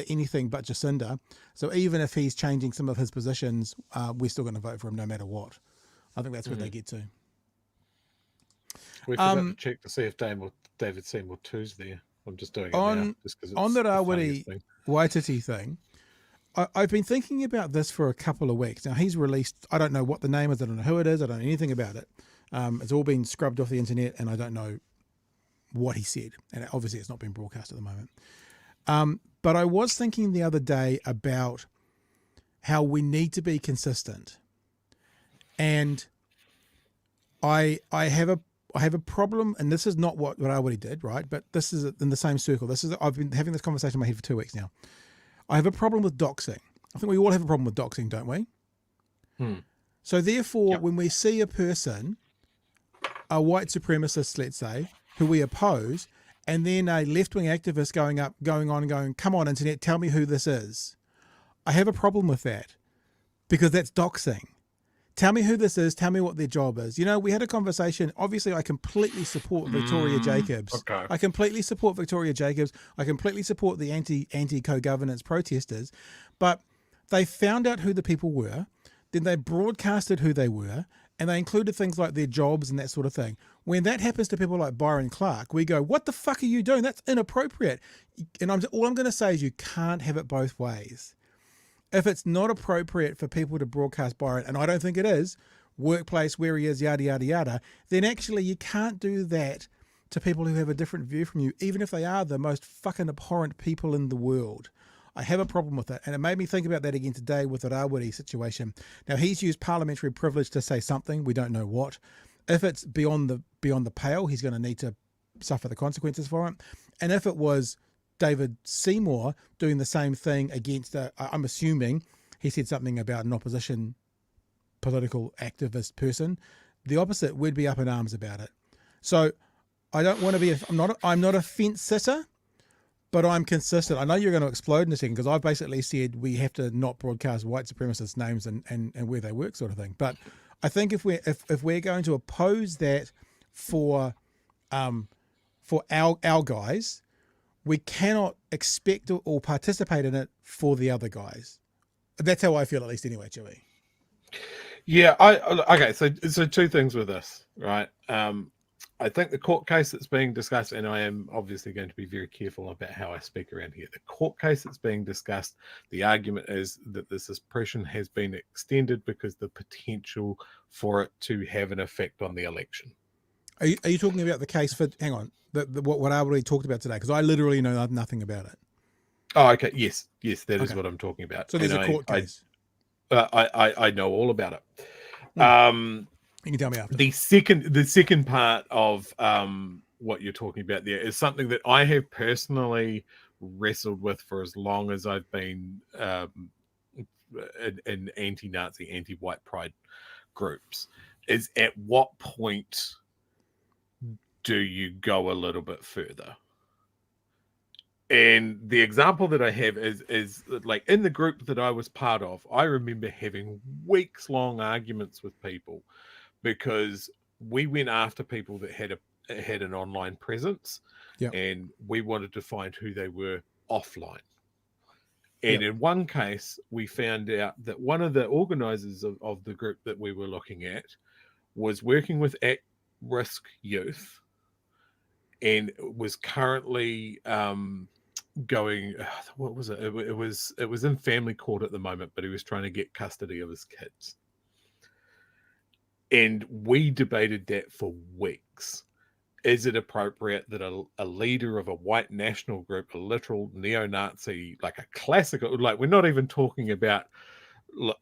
anything but Jacinda. So even if he's changing some of his positions, we're still going to vote for him no matter what. I think that's where they get to. We forgot to check to see if David Seymour 2's there. I'm just doing it now, just because it's on the Rawiri Waititi thing. I've been thinking about this for a couple of weeks. Now, he's released, I don't know what the name is, I don't know who it is, I don't know anything about it. It's all been scrubbed off the internet, and I don't know what he said. And obviously it's not been broadcast at the moment. But I was thinking the other day about how we need to be consistent. And I have a problem, and this is not what Rawiri did, right? But this is in the same circle. I've been having this conversation in my head for 2 weeks now. I have a problem with doxing. I think we all have a problem with doxing, don't we? So therefore, when we see a person, a white supremacist, let's say, who we oppose, and then a left-wing activist going, come on, internet, tell me who this is. I have a problem with that because that's doxing. Tell me who this is. Tell me what their job is. You know, we had a conversation. Obviously, I completely support Victoria Jacobs. Okay. I completely support Victoria Jacobs. I completely support the anti-co-governance protesters. But they found out who the people were. Then they broadcasted who they were. And they included things like their jobs and that sort of thing. When that happens to people like Byron Clark, we go, what the fuck are you doing? That's inappropriate. And all I'm going to say is you can't have it both ways. If it's not appropriate for people to broadcast Byron, and I don't think it is, workplace where he is, yada, yada, yada, then actually you can't do that to people who have a different view from you, even if they are the most fucking abhorrent people in the world. I have a problem with that. And it made me think about that again today with the Rawiri situation. Now, he's used parliamentary privilege to say something. We don't know what. If it's beyond the pale, he's going to need to suffer the consequences for it. And if it was David Seymour doing the same thing against, I'm assuming he said something about an opposition political activist person, the opposite, we'd be up in arms about it. So I don't want to be, I'm not a fence sitter, but I'm consistent. I know you're going to explode in a second because I've basically said we have to not broadcast white supremacist names and where they work sort of thing. But I think if we're going to oppose that for our guys, we cannot expect or participate in it for the other guys. That's how I feel, at least anyway, Chewy. Yeah, okay, so two things with this, right? I think the court case that's being discussed, and I am obviously going to be very careful about how I speak around here. The court case that's being discussed, the argument is that the suppression has been extended because the potential for it to have an effect on the election. Are you talking about the case for, hang on, what I already talked about today? Because I literally know nothing about it. Oh, okay. Yes, that is what I'm talking about. So there's a court case. I know all about it. You can tell me after. The second part of what you're talking about there is something that I have personally wrestled with for as long as I've been in anti-Nazi, anti-white pride groups. Is at what point do you go a little bit further? And the example that I have is like in the group that I was part of, I remember having weeks-long arguments with people because we went after people that had an online presence, and we wanted to find who they were offline. And in one case, we found out that one of the organisers of the group that we were looking at was working with at-risk youth and was currently going, what was it? It was in family court at the moment, but he was trying to get custody of his kids. And we debated that for weeks. Is it appropriate that a leader of a white national group, a literal neo-Nazi, like a classical, like we're not even talking about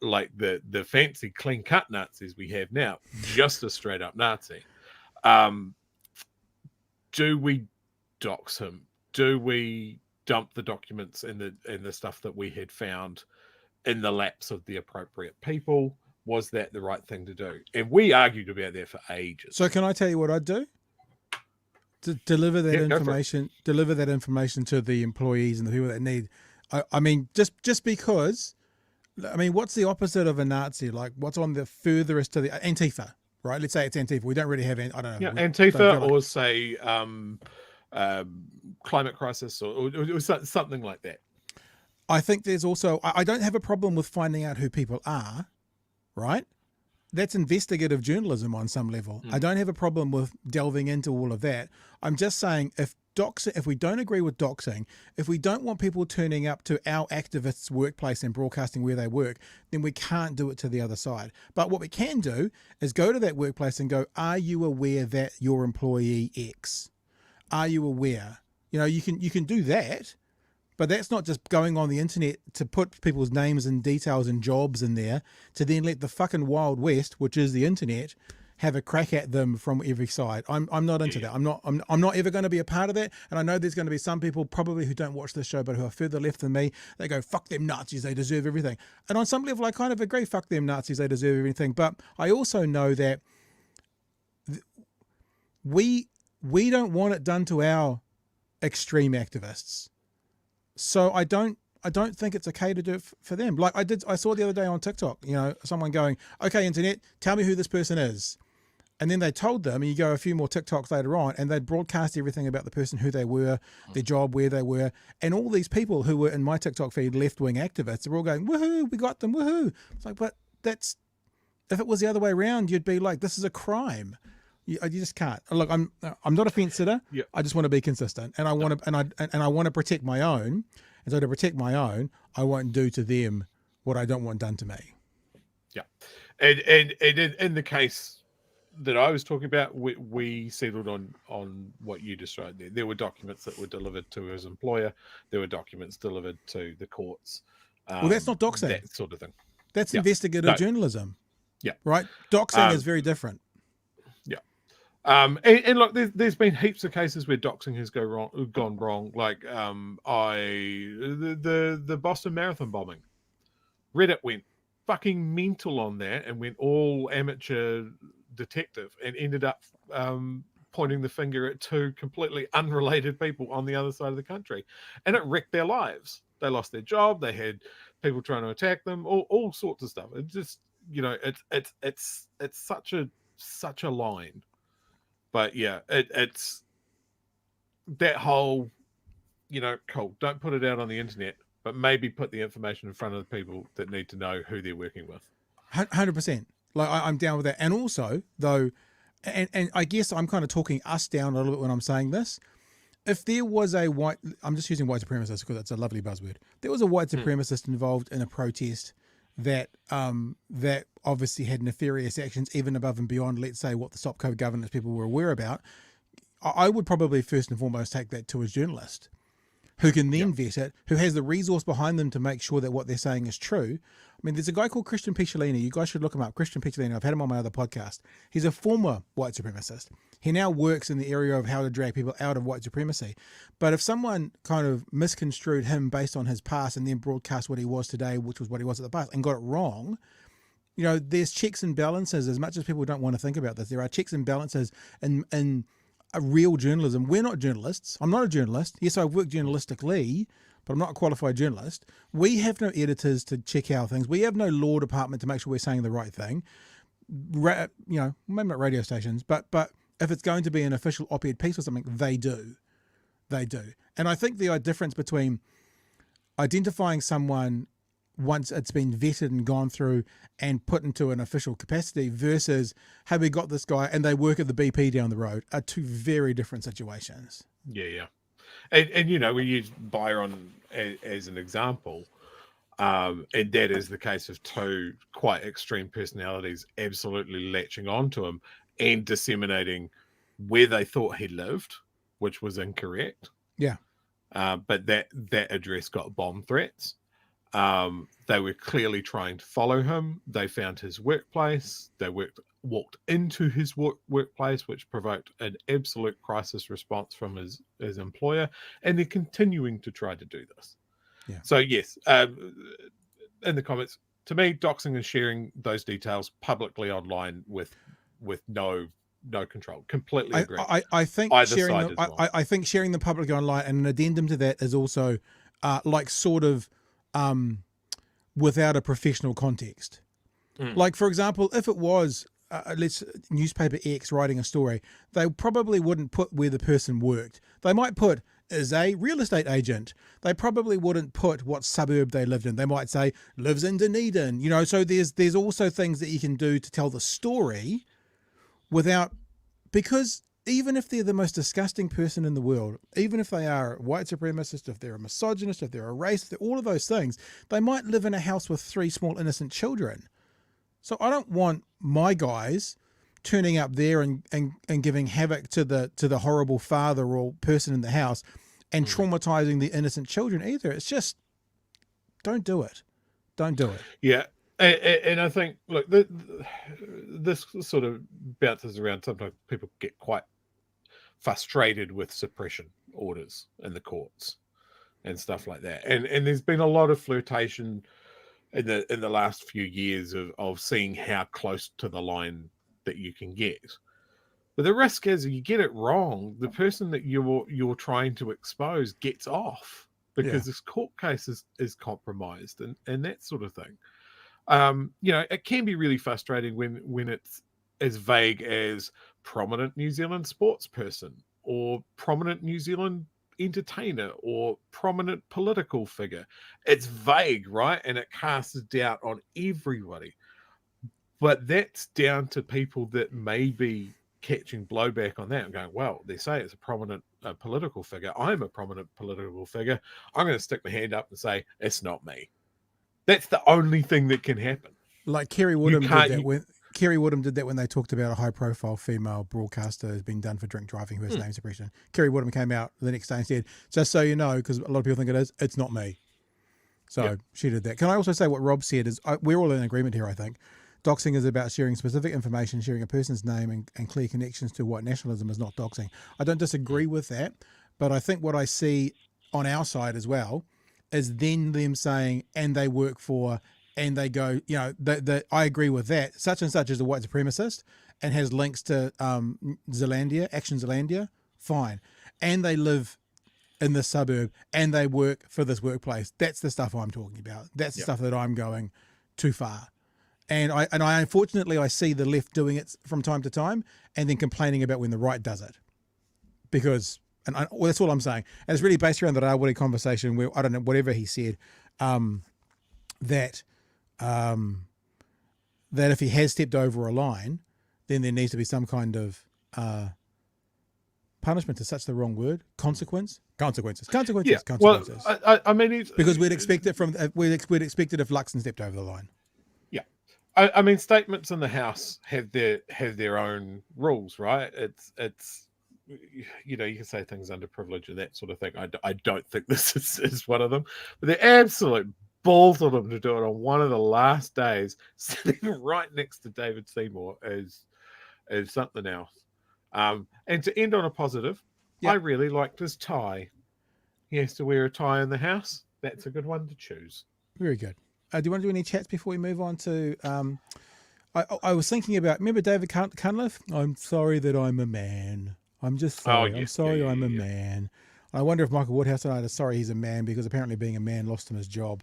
like the fancy clean-cut Nazis we have now, just a straight-up Nazi. Do we dox him? Do we dump the documents and the stuff that we had found in the laps of the appropriate people? Was that the right thing to do? And we argued about that for ages. So can I tell you what I'd do? To deliver that information, deliver that information to the employees and the people that need. I mean, just because. I mean, what's the opposite of a Nazi? Like, what's on the furthest to the Antifa? Right? Let's say it's Antifa. We don't really have. I don't know. Yeah, Antifa, or say climate crisis, or something like that. I think there's also. I don't have a problem with finding out who people are. Right? That's investigative journalism on some level. I don't have a problem with delving into all of that. I'm just saying if we don't agree with doxing, if we don't want people turning up to our activists' workplace and broadcasting where they work, then we can't do it to the other side. But what we can do is go to that workplace and go, are you aware that your employee X? Are you aware? You know, you can do that. But that's not just going on the internet to put people's names and details and jobs in there to then let the fucking Wild West, which is the internet, have a crack at them from every side. I'm not into that. I'm not ever going to be a part of that. And I know there's going to be some people probably who don't watch this show but who are further left than me. They go, fuck them Nazis, they deserve everything. And on some level I kind of agree, fuck them Nazis, they deserve everything. But I also know that we don't want it done to our extreme activists. So I don't think it's okay to do it for them. Like I saw the other day on TikTok, you know, someone going, okay, internet, tell me who this person is. And then they told them, and you go a few more TikToks later on, and they'd broadcast everything about the person, who they were, their job, where they were. And all these people who were in my TikTok feed, left-wing activists, are all going, woohoo, we got them, woohoo. It's like, but if it was the other way around, you'd be like, this is a crime. You just can't. Look, I'm not a fence sitter. Yep. I just want to be consistent, and I want to and I want to protect my own. And so to protect my own, I won't do to them what I don't want done to me. Yeah, and in the case that I was talking about, we settled on what you described there. There were documents that were delivered to his employer. There were documents delivered to the courts. Well, that's not doxing. That sort of thing. That's investigative journalism. Yeah. Right? Doxing is very different. Yeah. And look, there's been heaps of cases where doxing has gone wrong. Like the Boston Marathon bombing. Reddit went fucking mental on that and went all amateur detective and ended up pointing the finger at two completely unrelated people on the other side of the country, and it wrecked their lives. They lost their job. They had people trying to attack them. All sorts of stuff. It just, you know, it's such a line. But yeah, it's that whole, you know, cool. Don't put it out on the internet, but maybe put the information in front of the people that need to know who they're working with. 100%. Like I'm down with that. And also, though, and I guess I'm kind of talking us down a little bit when I'm saying this. If there was I'm just using white supremacist because that's a lovely buzzword. There was a white supremacist involved in a protest that obviously had nefarious actions even above and beyond, let's say, what the Stop COVID governance people were aware about. I would probably first and foremost take that to a journalist who can then vet it, who has the resource behind them to make sure that what they're saying is true. I mean, there's a guy called Christian Picciolini. You guys should look him up. Christian Picciolini. I've had him on my other podcast. He's a former white supremacist. He now works in the area of how to drag people out of white supremacy. But if someone kind of misconstrued him based on his past and then broadcast what he was today, which was what he was at the past, and got it wrong, you know, there's checks and balances. As much as people don't want to think about this, there are checks and balances in a real journalism. We're not journalists. I'm not a journalist. Yes, I work journalistically, but I'm not a qualified journalist. We have no editors to check our things. We have no law department to make sure we're saying the right thing. You know, maybe not radio stations, but if it's going to be an official op-ed piece or something, they do. They do. And I think the difference between identifying someone once it's been vetted and gone through and put into an official capacity versus, hey, we got this guy and they work at the BP down the road, are two very different situations. Yeah. And we use Byron as an example, and that is the case of two quite extreme personalities absolutely latching onto him and disseminating where they thought he lived, which was incorrect. Yeah. But that address got bomb threats. They were clearly trying to follow him. They found his workplace. They walked into his workplace, which provoked an absolute crisis response from his employer. And they're continuing to try to do this. Yeah. So, yes, in the comments, to me, doxing and sharing those details publicly online with no control. Completely agree. I think Either sharing side them, is wrong. I think sharing them publicly online, and an addendum to that is also without a professional context. Like, for example, if it was newspaper X writing a story, they probably wouldn't put where the person worked. They might put is a real estate agent. They probably wouldn't put what suburb they lived in. They might say lives in Dunedin. So there's also things that you can do to tell the story without, because even if they're the most disgusting person in the world, even if they are a white supremacist, if they're a misogynist, if they're a racist, all of those things, they might live in a house with 3 small innocent children. So I don't want my guys turning up there and giving havoc to the horrible father or person in the house and traumatizing the innocent children either. It's just, don't do it. Don't do it. Yeah. And I think, look, this sort of bounces around. Sometimes people get quite frustrated with suppression orders in the courts and stuff like that. And there's been a lot of flirtation in the last few years of seeing how close to the line that you can get. But the risk is, if you get it wrong, the person that you're trying to expose gets off because this court case is compromised and that sort of thing. It can be really frustrating when it's as vague as prominent New Zealand sports person or prominent New Zealand entertainer or prominent political figure. It's vague, right? And it casts doubt on everybody. But that's down to people that may be catching blowback on that and going, well, they say it's a prominent political figure. I'm a prominent political figure. I'm going to stick my hand up and say, it's not me. That's the only thing that can happen. Like Kerry Woodham did that when they talked about a high-profile female broadcaster who's been done for drink driving who has name suppression. Kerry Woodham came out the next day and said, just so you know, because a lot of people think it is, it's not me. So she did that. Can I also say what Rob said is, we're all in agreement here, I think. Doxing is about sharing specific information, sharing a person's name and clear connections to white nationalism is not doxing. I don't disagree with that, but I think what I see on our side as well is then them saying, and they work for, and they go, I agree with that. Such and such is a white supremacist and has links to Action Zealandia, fine. And they live in the suburb and they work for this workplace. That's the stuff I'm talking about. That's the stuff that I'm going too far. And I unfortunately, I see the left doing it from time to time and then complaining about when the right does it. Because, that's all I'm saying. And it's really based around the Rawiri conversation where, I don't know, whatever he said, that if he has stepped over a line, then there needs to be some kind of punishment. Is such the wrong word? Consequences. Yeah. Well, I mean, because we'd expect it we'd expect it if Luxon stepped over the line. Yeah, I mean, statements in the House have their own rules, right? It's you can say things under privilege and that sort of thing. I don't think this is one of them, but they're absolute balls on them to do it on one of the last days, sitting right next to David Seymour is something else. And to end on a positive, I really liked his tie. He has to wear a tie in the House. That's a good one to choose. Very good. Do you want to do any chats before we move on to... I was thinking about... Remember David Cunliffe? I'm sorry that I'm a man. I'm just sorry. I'm sorry I'm a man. I wonder if Michael Woodhouse tonight is sorry he's a man because apparently being a man lost him his job.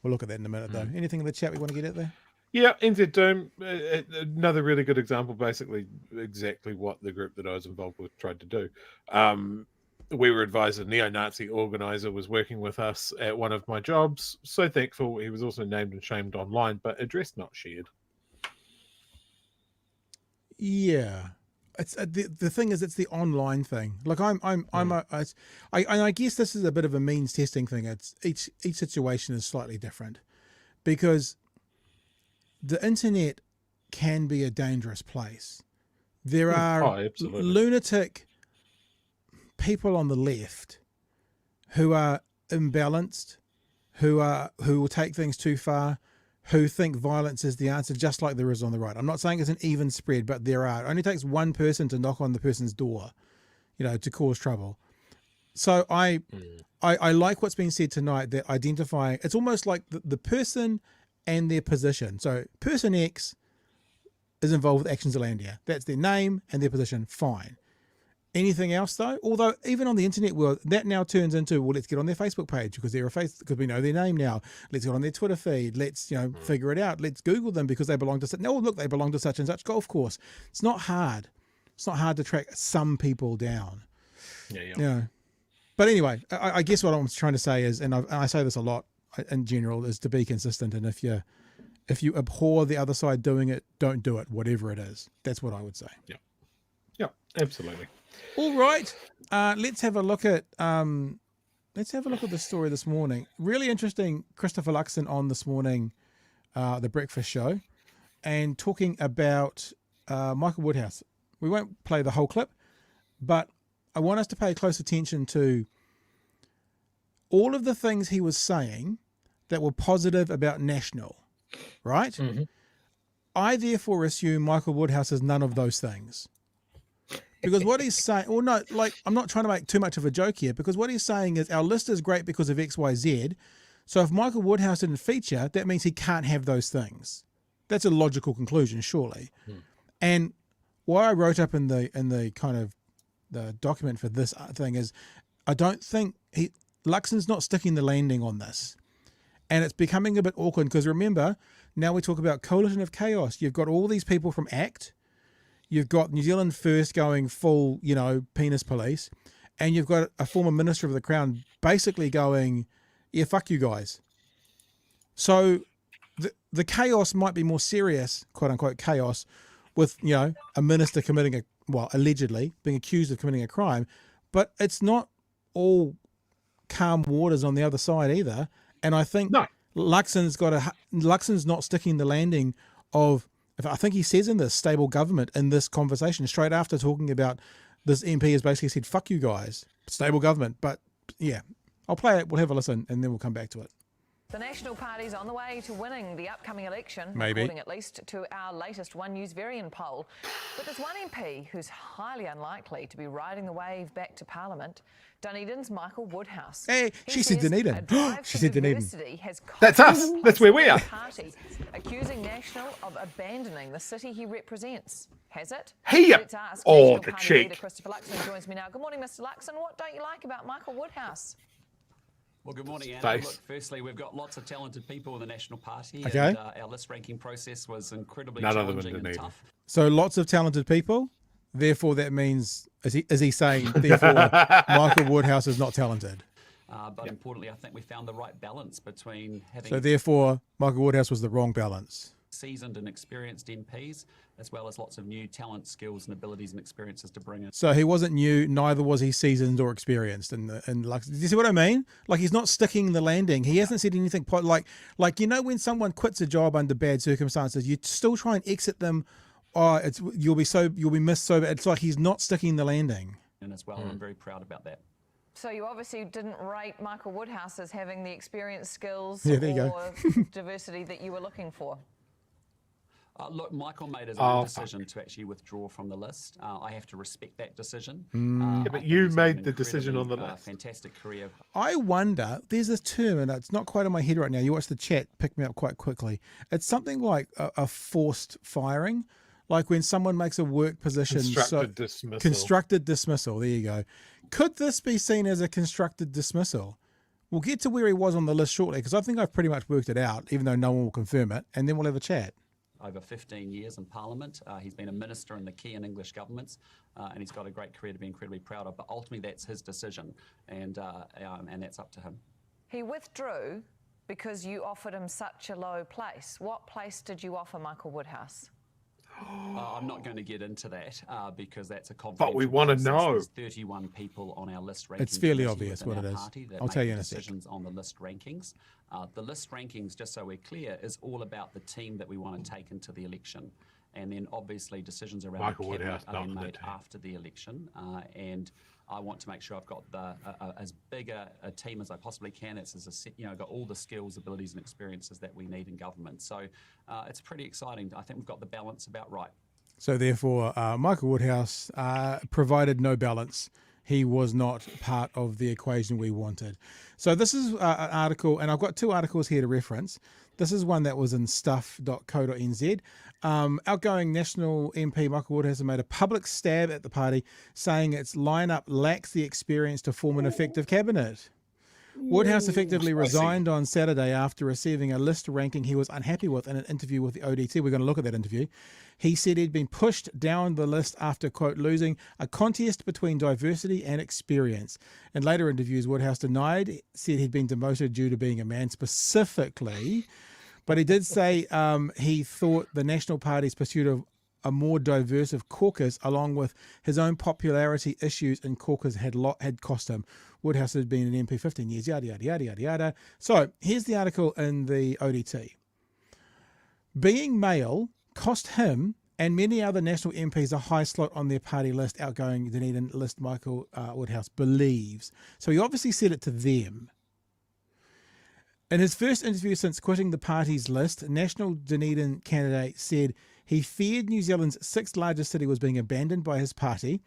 We'll look at that in a minute, though. Anything in the chat we want to get at there? Yeah, NZ Doom, another really good example, basically exactly what the group that I was involved with tried to do. we were advised a neo-Nazi organizer was working with us at one of my jobs. So thankful. He was also named and shamed online, but address not shared. Yeah, it's the thing is, it's the online thing. Like I guess this is a bit of a means testing thing. It's each situation is slightly different, because the internet can be a dangerous place. There are lunatic people on the left who are imbalanced, who will take things too far, who think violence is the answer, just like there is on the right. I'm not saying it's an even spread, but there are. It only takes one person to knock on the person's door, to cause trouble. So I like what's been said tonight, that identifying, it's almost like the person and their position. So person X is involved with Action Zealandia. That's their name and their position. Fine. Anything else though? Although even on the internet world, that now turns into, well, let's get on their Facebook page because they're because we know their name now. Let's get on their Twitter feed. Let's figure it out. Let's Google them because they belong to such. Oh, look, they belong to such and such golf course. It's not hard. It's not hard to track some people down. Yeah. But anyway, I guess what I'm trying to say is, and I say this a lot in general, is to be consistent. And if you abhor the other side doing it, don't do it. Whatever it is, that's what I would say. Yeah, absolutely. All right, let's have a look at the story this morning. Really interesting. Christopher Luxon on this morning, the breakfast show, and talking about Michael Woodhouse. We won't play the whole clip, but I want us to pay close attention to all of the things he was saying that were positive about National, right? Mm-hmm. I therefore assume Michael Woodhouse is none of those things. Because what he's saying, I'm not trying to make too much of a joke here, because what he's saying is our list is great because of X, Y, Z. So if Michael Woodhouse didn't feature, that means he can't have those things. That's a logical conclusion, surely. And what I wrote up in the kind of the document for this thing is, I don't think Luxon's not sticking the landing on this. And it's becoming a bit awkward because remember, now we talk about coalition of chaos. You've got all these people from ACT. You've got New Zealand First going full, penis police. And you've got a former Minister of the Crown basically going, yeah, fuck you guys. So the chaos might be more serious, quote unquote chaos, with, a minister committing allegedly being accused of committing a crime. But it's not all calm waters on the other side either. And I think Luxon's not sticking the landing of, I think he says in this, stable government in this conversation, straight after talking about this MP has basically said, fuck you guys, stable government. But yeah, I'll play it. We'll have a listen and then we'll come back to it. The National Party's on the way to winning the upcoming election, Maybe. according at least to our latest One News Varian poll. But there's one MP who's highly unlikely to be riding the wave back to Parliament, Dunedin's Michael Woodhouse. Hey, she said Dunedin. She said Dunedin. That's us. That's where we are. Party, accusing National of abandoning the city he represents. Has it? He Let's ask the National Party cheek. leader Christopher Luxon joins me now. Good morning, Mr. Luxon. What don't you like about Michael Woodhouse? Well, good morning, Anna. Look, firstly, we've got lots of talented people in the National Party. Okay. And our list ranking process was incredibly challenging and tough. So lots of talented people. Therefore, that means, is he saying, therefore, Michael Woodhouse is not talented? But importantly, I think we found the right balance between having... So therefore, Michael Woodhouse was the wrong balance. Seasoned and experienced MPs, as well as lots of new talent, skills and abilities and experiences to bring in. So he wasn't new, neither was he seasoned or experienced. And like, do you see what I mean? Like, he's not sticking the landing. He hasn't said anything like when someone quits a job under bad circumstances, you still try and exit them. Oh, you'll be missed so bad. It's like he's not sticking the landing. And as well, I'm very proud about that. So you obviously didn't rate Michael Woodhouse as having the experience, skills, there you or diversity that you were looking for. Look, Michael made his own decision to actually withdraw from the list. I have to respect that decision. But you made the decision on the list. Fantastic career. I wonder, there's this term, and it's not quite in my head right now. You watch the chat, pick me up quite quickly. It's something like a forced firing, like when someone makes a work position. Constructed dismissal. Constructed dismissal, there you go. Could this be seen as a constructed dismissal? We'll get to where he was on the list shortly, because I think I've pretty much worked it out, even though no one will confirm it, and then we'll have a chat. over 15 years in Parliament. He's been a minister in the key and English governments, and he's got a great career to be incredibly proud of. But ultimately, that's his decision, and that's up to him. He withdrew because you offered him such a low place. What place did you offer Michael Woodhouse? I'm not going to get into that because that's a But we want to know. There's 31 people on our list rankings. It's fairly obvious what it is. I'll tell you in a sec. Decisions on the list rankings. The list rankings, just so we're clear, is all about the team that we want to take into the election. And then obviously decisions around Michael the cabinet Woodhouse are then not made the team. after the election. And I want to make sure I've got as big a team as I possibly can. It's got all the skills, abilities, and experiences that we need in government. So it's pretty exciting. I think we've got the balance about right. So therefore, Michael Woodhouse provided no balance. He was not part of the equation we wanted. So this is an article, and I've got two articles here to reference. This is one that was in stuff.co.nz. Outgoing National MP Michael Woodhouse has made a public stab at the party, saying its lineup lacks the experience to form an effective cabinet. Woodhouse effectively resigned on Saturday after receiving a list ranking he was unhappy with in an interview with the ODT. We're going to look at that interview. He said he'd been pushed down the list after, quote, losing a contest between diversity and experience. In later interviews, Woodhouse said he'd been demoted due to being a man specifically, but he did say he thought the National Party's pursuit of a more diverse caucus, along with his own popularity issues in caucus, had cost him. Woodhouse had been an MP 15 years, yada, yada, yada, yada, yada. So here's the article in the ODT. Being male cost him and many other national MPs a high slot on their party list, outgoing Dunedin list Michael Woodhouse believes. So he obviously said it to them. In his first interview since quitting the party's list, National Dunedin candidate said he feared New Zealand's sixth largest city was being abandoned by his party,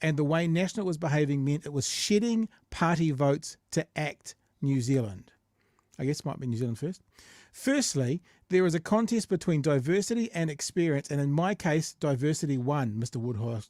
and the way National was behaving meant it was shedding party votes to ACT New Zealand. I guess it might be New Zealand first. Firstly, there is a contest between diversity and experience, and in my case, diversity won, Mr. Woodhouse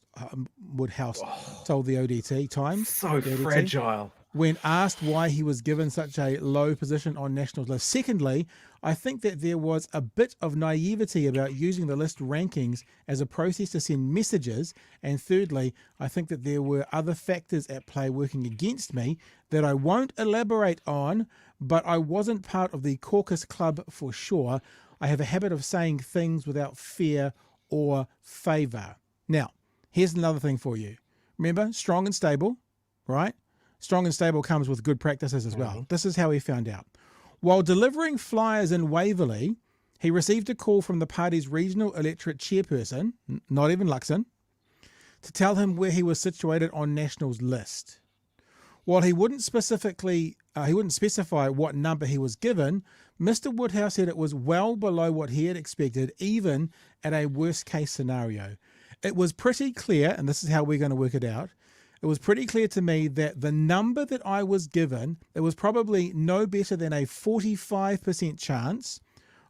told the ODT Times. So fragile. When asked why he was given such a low position on National's list. Secondly, I think that there was a bit of naivety about using the list rankings as a process to send messages. And thirdly, I think that there were other factors at play working against me that I won't elaborate on, but I wasn't part of the caucus club for sure. I have a habit of saying things without fear or favour. Now, here's another thing for you. Remember, strong and stable, right? Strong and stable comes with good practices as well. This is how he found out. While delivering flyers in Waverley, he received a call from the party's regional electorate chairperson, not even Luxon, to tell him where he was situated on National's list. While he wouldn't specify what number he was given, Mr. Woodhouse said it was well below what he had expected, even at a worst-case scenario. It was pretty clear, and this is how we're going to work it out, it was pretty clear to me that the number that I was given, it was probably no better than a 45% chance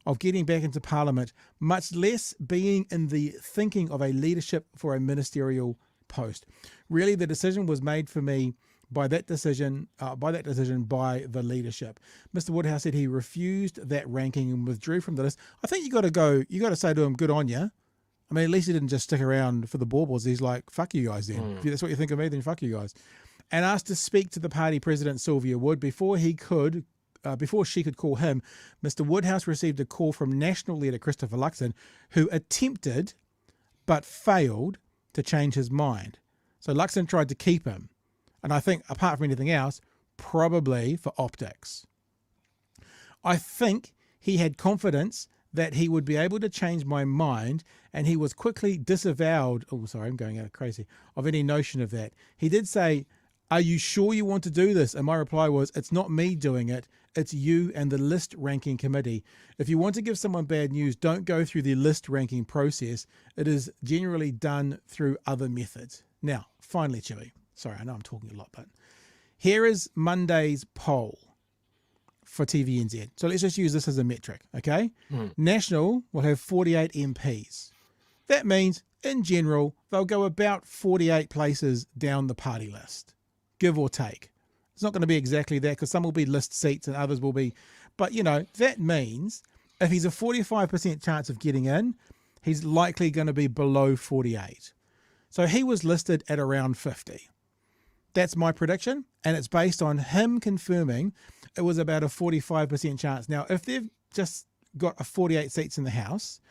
of getting back into Parliament, much less being in the thinking of a leadership for a ministerial post. Really, the decision was made for me by that decision by the leadership. Mr. Woodhouse said he refused that ranking and withdrew from the list. I think you got to say to him, good on you. I mean, at least he didn't just stick around for the baubles. He's like, fuck you guys then. If that's what you think of me, then fuck you guys. And asked to speak to the party president, Sylvia Wood, before she could call him. Mr. Woodhouse received a call from National leader Christopher Luxon, who attempted but failed to change his mind. So Luxon tried to keep him. And I think, apart from anything else, probably for optics. I think he had confidence that he would be able to change my mind, and he was quickly disavowed, I'm going out crazy, of any notion of that. He did say, are you sure you want to do this? And my reply was, it's not me doing it, it's you and the list ranking committee. If you want to give someone bad news, don't go through the list ranking process. It is generally done through other methods. Now, finally, Chewy. Sorry, I know I'm talking a lot, but here is Monday's poll for TVNZ. So let's just use this as a metric, okay? National will have 48 MPs. That means, in general, they'll go about 48 places down the party list, give or take. It's not going to be exactly that because some will be list seats and others will be... But, that means if he's a 45% chance of getting in, he's likely going to be below 48. So he was listed at around 50. That's my prediction, and it's based on him confirming it was about a 45% chance. Now, if they've just got a 48 seats in the House,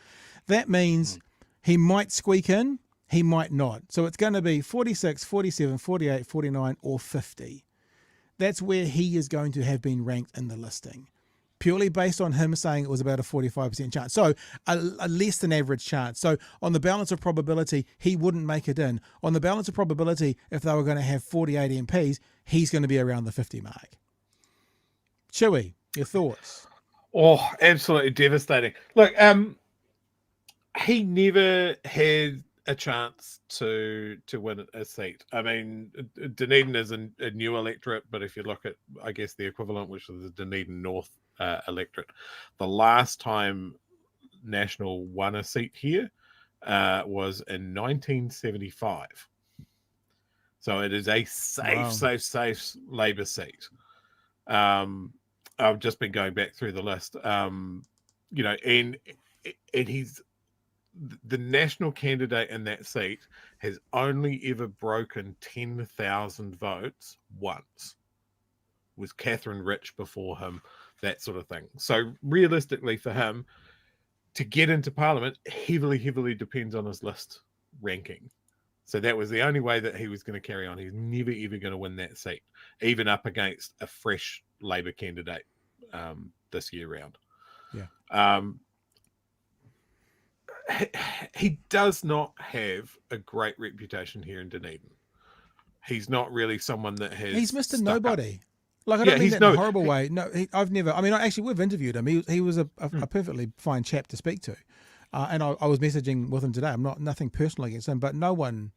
that means he might squeak in, he might not. So it's going to be 46, 47, 48, 49, or 50. That's where he is going to have been ranked in the listing, purely based on him saying it was about a 45% chance. So a less than average chance. So on the balance of probability, he wouldn't make it in. On the balance of probability, if they were going to have 48 MPs, he's going to be around the 50 mark. Chewy, your thoughts? Oh, absolutely devastating. Look, he never had a chance to win a seat. I mean, Dunedin is a new electorate, but if you look at, I guess, the equivalent, which is the Dunedin North electorate, the last time National won a seat here was in 1975. So it is a safe Labour seat. I've just been going back through the list, and he's the national candidate in that seat has only ever broken 10,000 votes once. Was Catherine Rich before him, that sort of thing. So realistically for him to get into Parliament heavily depends on his list ranking. So that was the only way that he was going to carry on. He's never ever going to win that seat, even up against a fresh Labour candidate this year round. Yeah. He does not have a great reputation here in Dunedin. He's not really someone that has. He's Mr. Nobody. Like, I don't mean that in a horrible way. No, I've never. I mean, we've interviewed him. He was a perfectly fine chap to speak to, and I was messaging with him today. I'm nothing personal against him, but no one.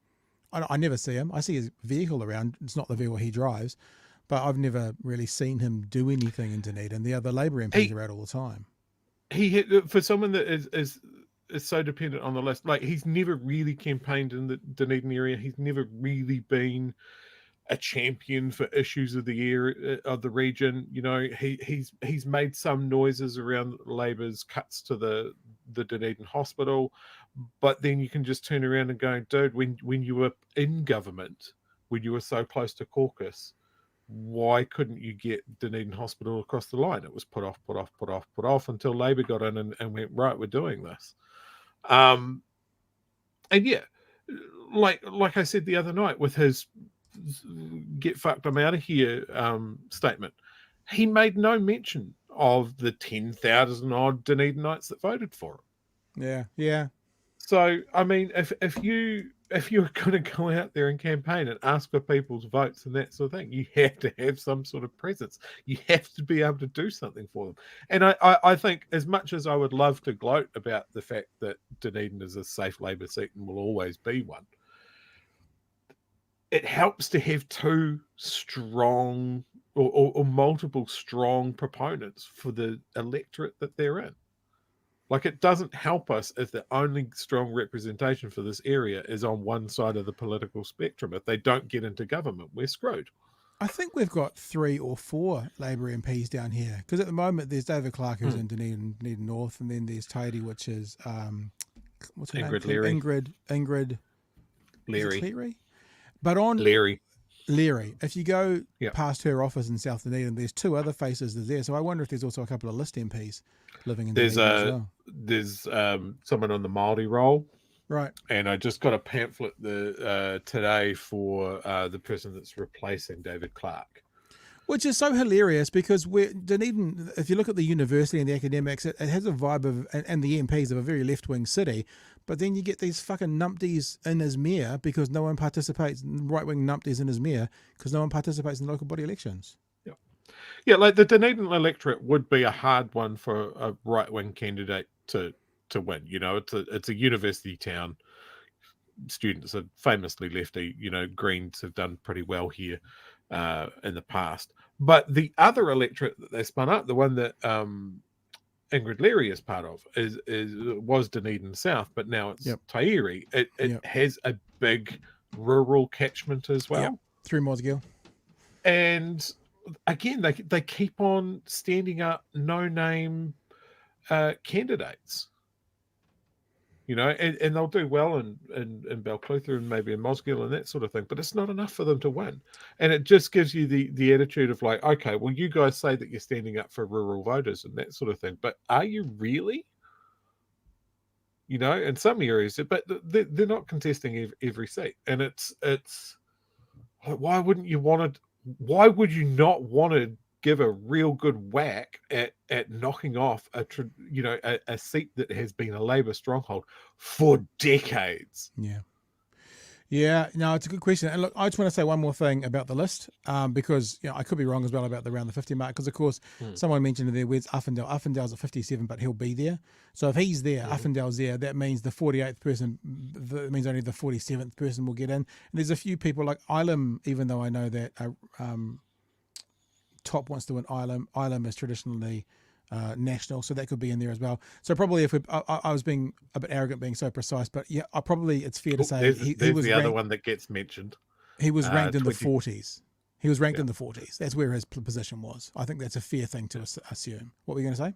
I never see him. I see his vehicle around. It's not the vehicle he drives, but I've never really seen him do anything in Dunedin. The other Labour MPs are out all the time. He for someone that is so dependent on the list. Like, he's never really campaigned in the Dunedin area. He's never really been a champion for issues of the area of the region. You know, he's made some noises around Labour's cuts to the Dunedin hospital, but then you can just turn around and go, dude, when you were in government, when you were so close to caucus, why couldn't you get Dunedin Hospital across the line? It was put off until Labour got in and went, right, we're doing this. And yeah, like I said the other night with his "get fucked, I'm out of here" statement, he made no mention of the 10,000 odd Dunedinites that voted for him. Yeah. So I mean, if you're going to go out there and campaign and ask for people's votes and that sort of thing, you have to have some sort of presence. You have to be able to do something for them. And I think, as much as I would love to gloat about the fact that Dunedin is a safe Labour seat and will always be one, it helps to have two strong or multiple strong proponents for the electorate that they're in. Like, it doesn't help us if the only strong representation for this area is on one side of the political spectrum. If they don't get into government, we're screwed. I think we've got 3 or 4 Labour MPs down here, because at the moment there's David Clark, who's in Dunedin North, and then there's Taiti, which is what's her Ingrid name? Leary. Ingrid Leary. But on Leary, if you go past her office in South Dunedin, there's 2 other faces there. So I wonder if there's also a couple of list MPs living in Dunedin as well. There's someone on the Māori roll. Right. And I just got a pamphlet today for the person that's replacing David Clark. Which is so hilarious, because Dunedin, if you look at the university and the academics, it has a vibe of, and the MPs of a very left-wing city, but then you get these fucking numpties in Izmir because no one participates, right-wing numpties in Izmir, because no one participates in local body elections. Yeah, like the Dunedin electorate would be a hard one for a right-wing candidate to win. You know, it's a university town. Students are famously lefty. You know, Greens have done pretty well here in the past. But the other electorate that they spun up, the one that Ingrid Leary is part of, was Dunedin South, but now it's Tairi. It has a big rural catchment as well. Through Mosgiel. And again, they keep on standing up no-name candidates. You know, and they'll do well in Balclutha and maybe in Mosgiel and that sort of thing, but it's not enough for them to win. And it just gives you the attitude of like, okay, well, you guys say that you're standing up for rural voters and that sort of thing, but are you really? You know, in some areas, but they're not contesting every seat. And it's why wouldn't you want to? Why would you not want to give a real good whack at knocking off a seat that has been a Labour stronghold for decades? Yeah, no, it's a good question. And look, I just want to say one more thing about the list, because I could be wrong as well about around the 50 mark. Because of course, someone mentioned there, where's Uffindale? Uffindale's at 57, but he'll be there. So if he's there, Uffindale's there. That means the 48th person. That means only the 47th person will get in. And there's a few people like Ilam, even though I know that Top wants to win Ilam. Ilam is traditionally national, so that could be in there as well. So probably if I was being a bit arrogant being so precise, but yeah, it's fair to say he was the ranked, other one that gets mentioned. He was ranked in the 40s. He was ranked in the 40s. That's where his position was. I think that's a fair thing to assume. What were you going to say?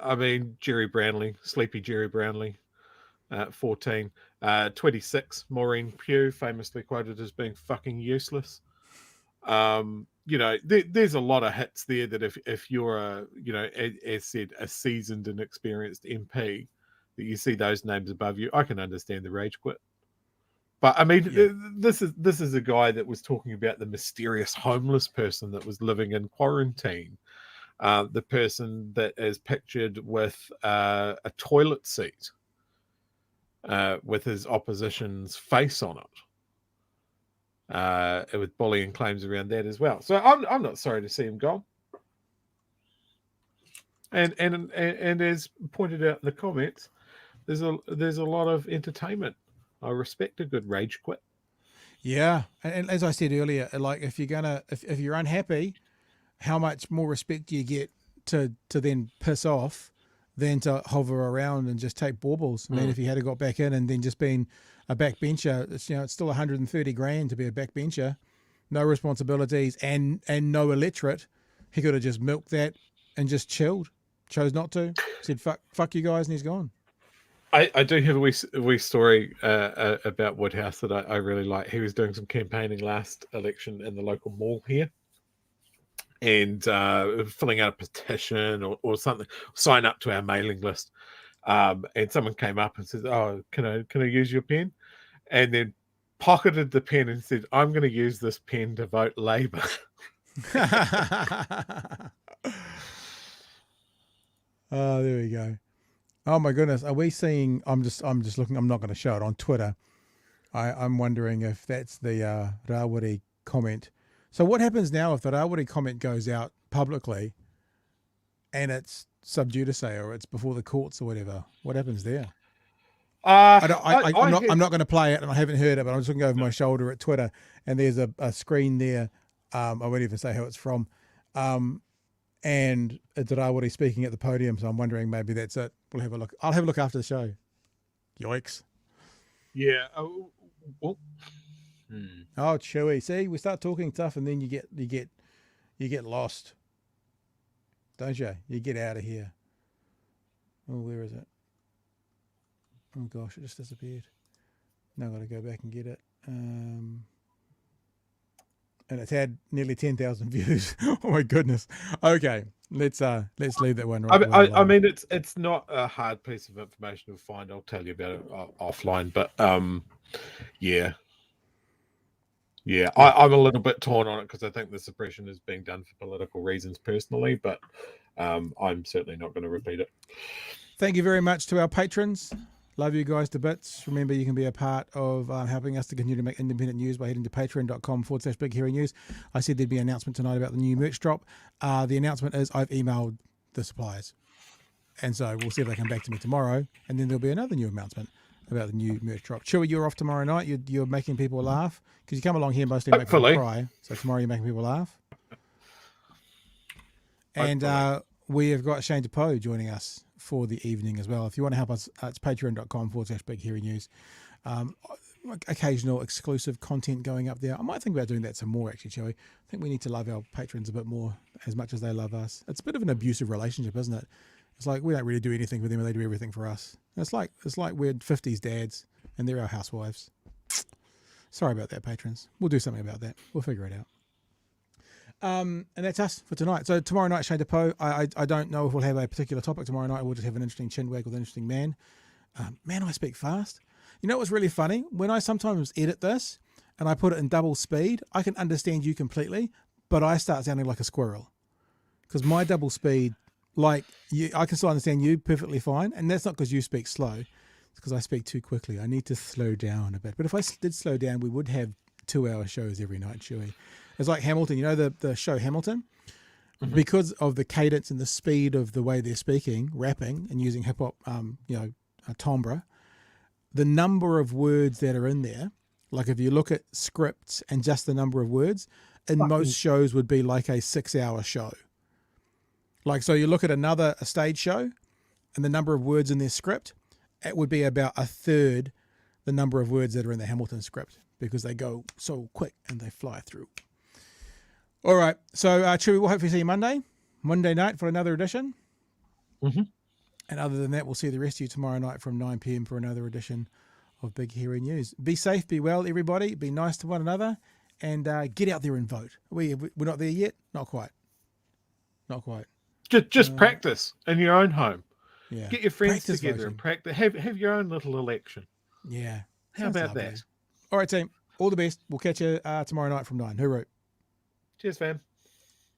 I mean, Jerry Brownlee, sleepy Jerry Brownlee, 14. 26, Maureen Pugh, famously quoted as being fucking useless. There's a lot of hits there that if you're as said, a seasoned and experienced MP, that you see those names above you, I can understand the rage quit. But I mean, this is a guy that was talking about the mysterious homeless person that was living in quarantine, the person that is pictured with a toilet seat with his opposition's face on it. With bullying claims around that as well. So I'm not sorry to see him gone. And as pointed out in the comments, there's a lot of entertainment. I respect a good rage quit. Yeah, and as I said earlier, like if you're unhappy, how much more respect do you get to then piss off than to hover around and just take baubles? I mean, if you had got back in and then just been a backbencher, it's still 130 grand to be a backbencher, no responsibilities and no electorate. He could have just milked that and just chilled. Chose not to. Said fuck you guys, and he's gone. I do have a wee story about Woodhouse that I really like. He was doing some campaigning last election in the local mall here, and filling out a petition or something, sign up to our mailing list. And someone came up and said, "Oh, can I use your pen?" And then pocketed the pen and said, "I'm going to use this pen to vote Labour." Oh, there we go. Oh my goodness, are we seeing? I'm just looking. I'm not going to show it on Twitter. I'm wondering if that's the Rawiri comment. So what happens now if the Rawiri comment goes out publicly, and it's sub judice or it's before the courts or whatever? What happens there? I'm not going to play it, and I haven't heard it, but I'm just looking over my shoulder at Twitter, and there's a screen there. I won't even say who it's from. And it's Rawiri speaking at the podium, so I'm wondering maybe that's it. We'll have a look. I'll have a look after the show. Yikes. Yeah. Oh, Chewy. See, we start talking tough, and then you get lost, don't you? You get out of here. Oh, where is it? Oh gosh, it just disappeared. Now I've got to go back and get it. And it's had nearly 10,000 views. Oh my goodness. Okay, let's leave that one right. I mean, it's not a hard piece of information to find. I'll tell you about it offline. But yeah. I'm a little bit torn on it because I think the suppression is being done for political reasons personally. But I'm certainly not going to repeat it. Thank you very much to our patrons. Love you guys to bits. Remember, you can be a part of helping us to continue to make independent news by heading to patreon.com/Big Hairy News. I said there'd be an announcement tonight about the new merch drop. The announcement is I've emailed the suppliers. And so we'll see if they come back to me tomorrow. And then there'll be another new announcement about the new merch drop. Chewy, you're off tomorrow night. You're making people laugh because you come along here mostly to make people cry. So tomorrow you're making people laugh. And we have got Shane DePoe joining us for the evening as well. If you want to help us, it's patreon.com/Big Hairy News. occasional exclusive content going up there. I might think about doing that some more, actually, Chewy. I think we need to love our patrons a bit more, as much as they love us. It's a bit of an abusive relationship, isn't it? It's like we don't really do anything for them, and they do everything for us. It's like we're 50s dads, and they're our housewives. Sorry about that, patrons. We'll do something about that. We'll figure it out. And that's us for tonight. So tomorrow night, Shane DePoe, I don't know if we'll have a particular topic tomorrow night, or we'll just have an interesting chin wag with an interesting man. Man, I speak fast. You know what's really funny? When I sometimes edit this and I put it in double speed, I can understand you completely, but I start sounding like a squirrel. Because my double speed, like you, I can still understand you perfectly fine. And that's not because you speak slow. It's because I speak too quickly. I need to slow down a bit. But if I did slow down, we would have 2-hour shows every night, Chewy. It's like Hamilton, you know the show Hamilton? Mm-hmm. Because of the cadence and the speed of the way they're speaking, rapping, and using hip-hop, timbre, the number of words that are in there, like if you look at scripts and just the number of words, in most shows would be like a 6-hour show. Like, so you look at a stage show and the number of words in their script, it would be about a third the number of words that are in the Hamilton script, because they go so quick and they fly through. All right. So, Chewy, we'll hopefully see you Monday night for another edition. Mm-hmm. And other than that, we'll see the rest of you tomorrow night from 9 p.m. for another edition of Big Hairy News. Be safe, be well, everybody. Be nice to one another, and get out there and vote. We're not there yet? Not quite. Not quite. Just practice in your own home. Yeah. Get your friends Practice together voting. and practice. Have your own little election. Yeah. How Sounds about lovely. that? All right, team. All the best. We'll catch you tomorrow night from 9. Hooroo. Cheers, fam.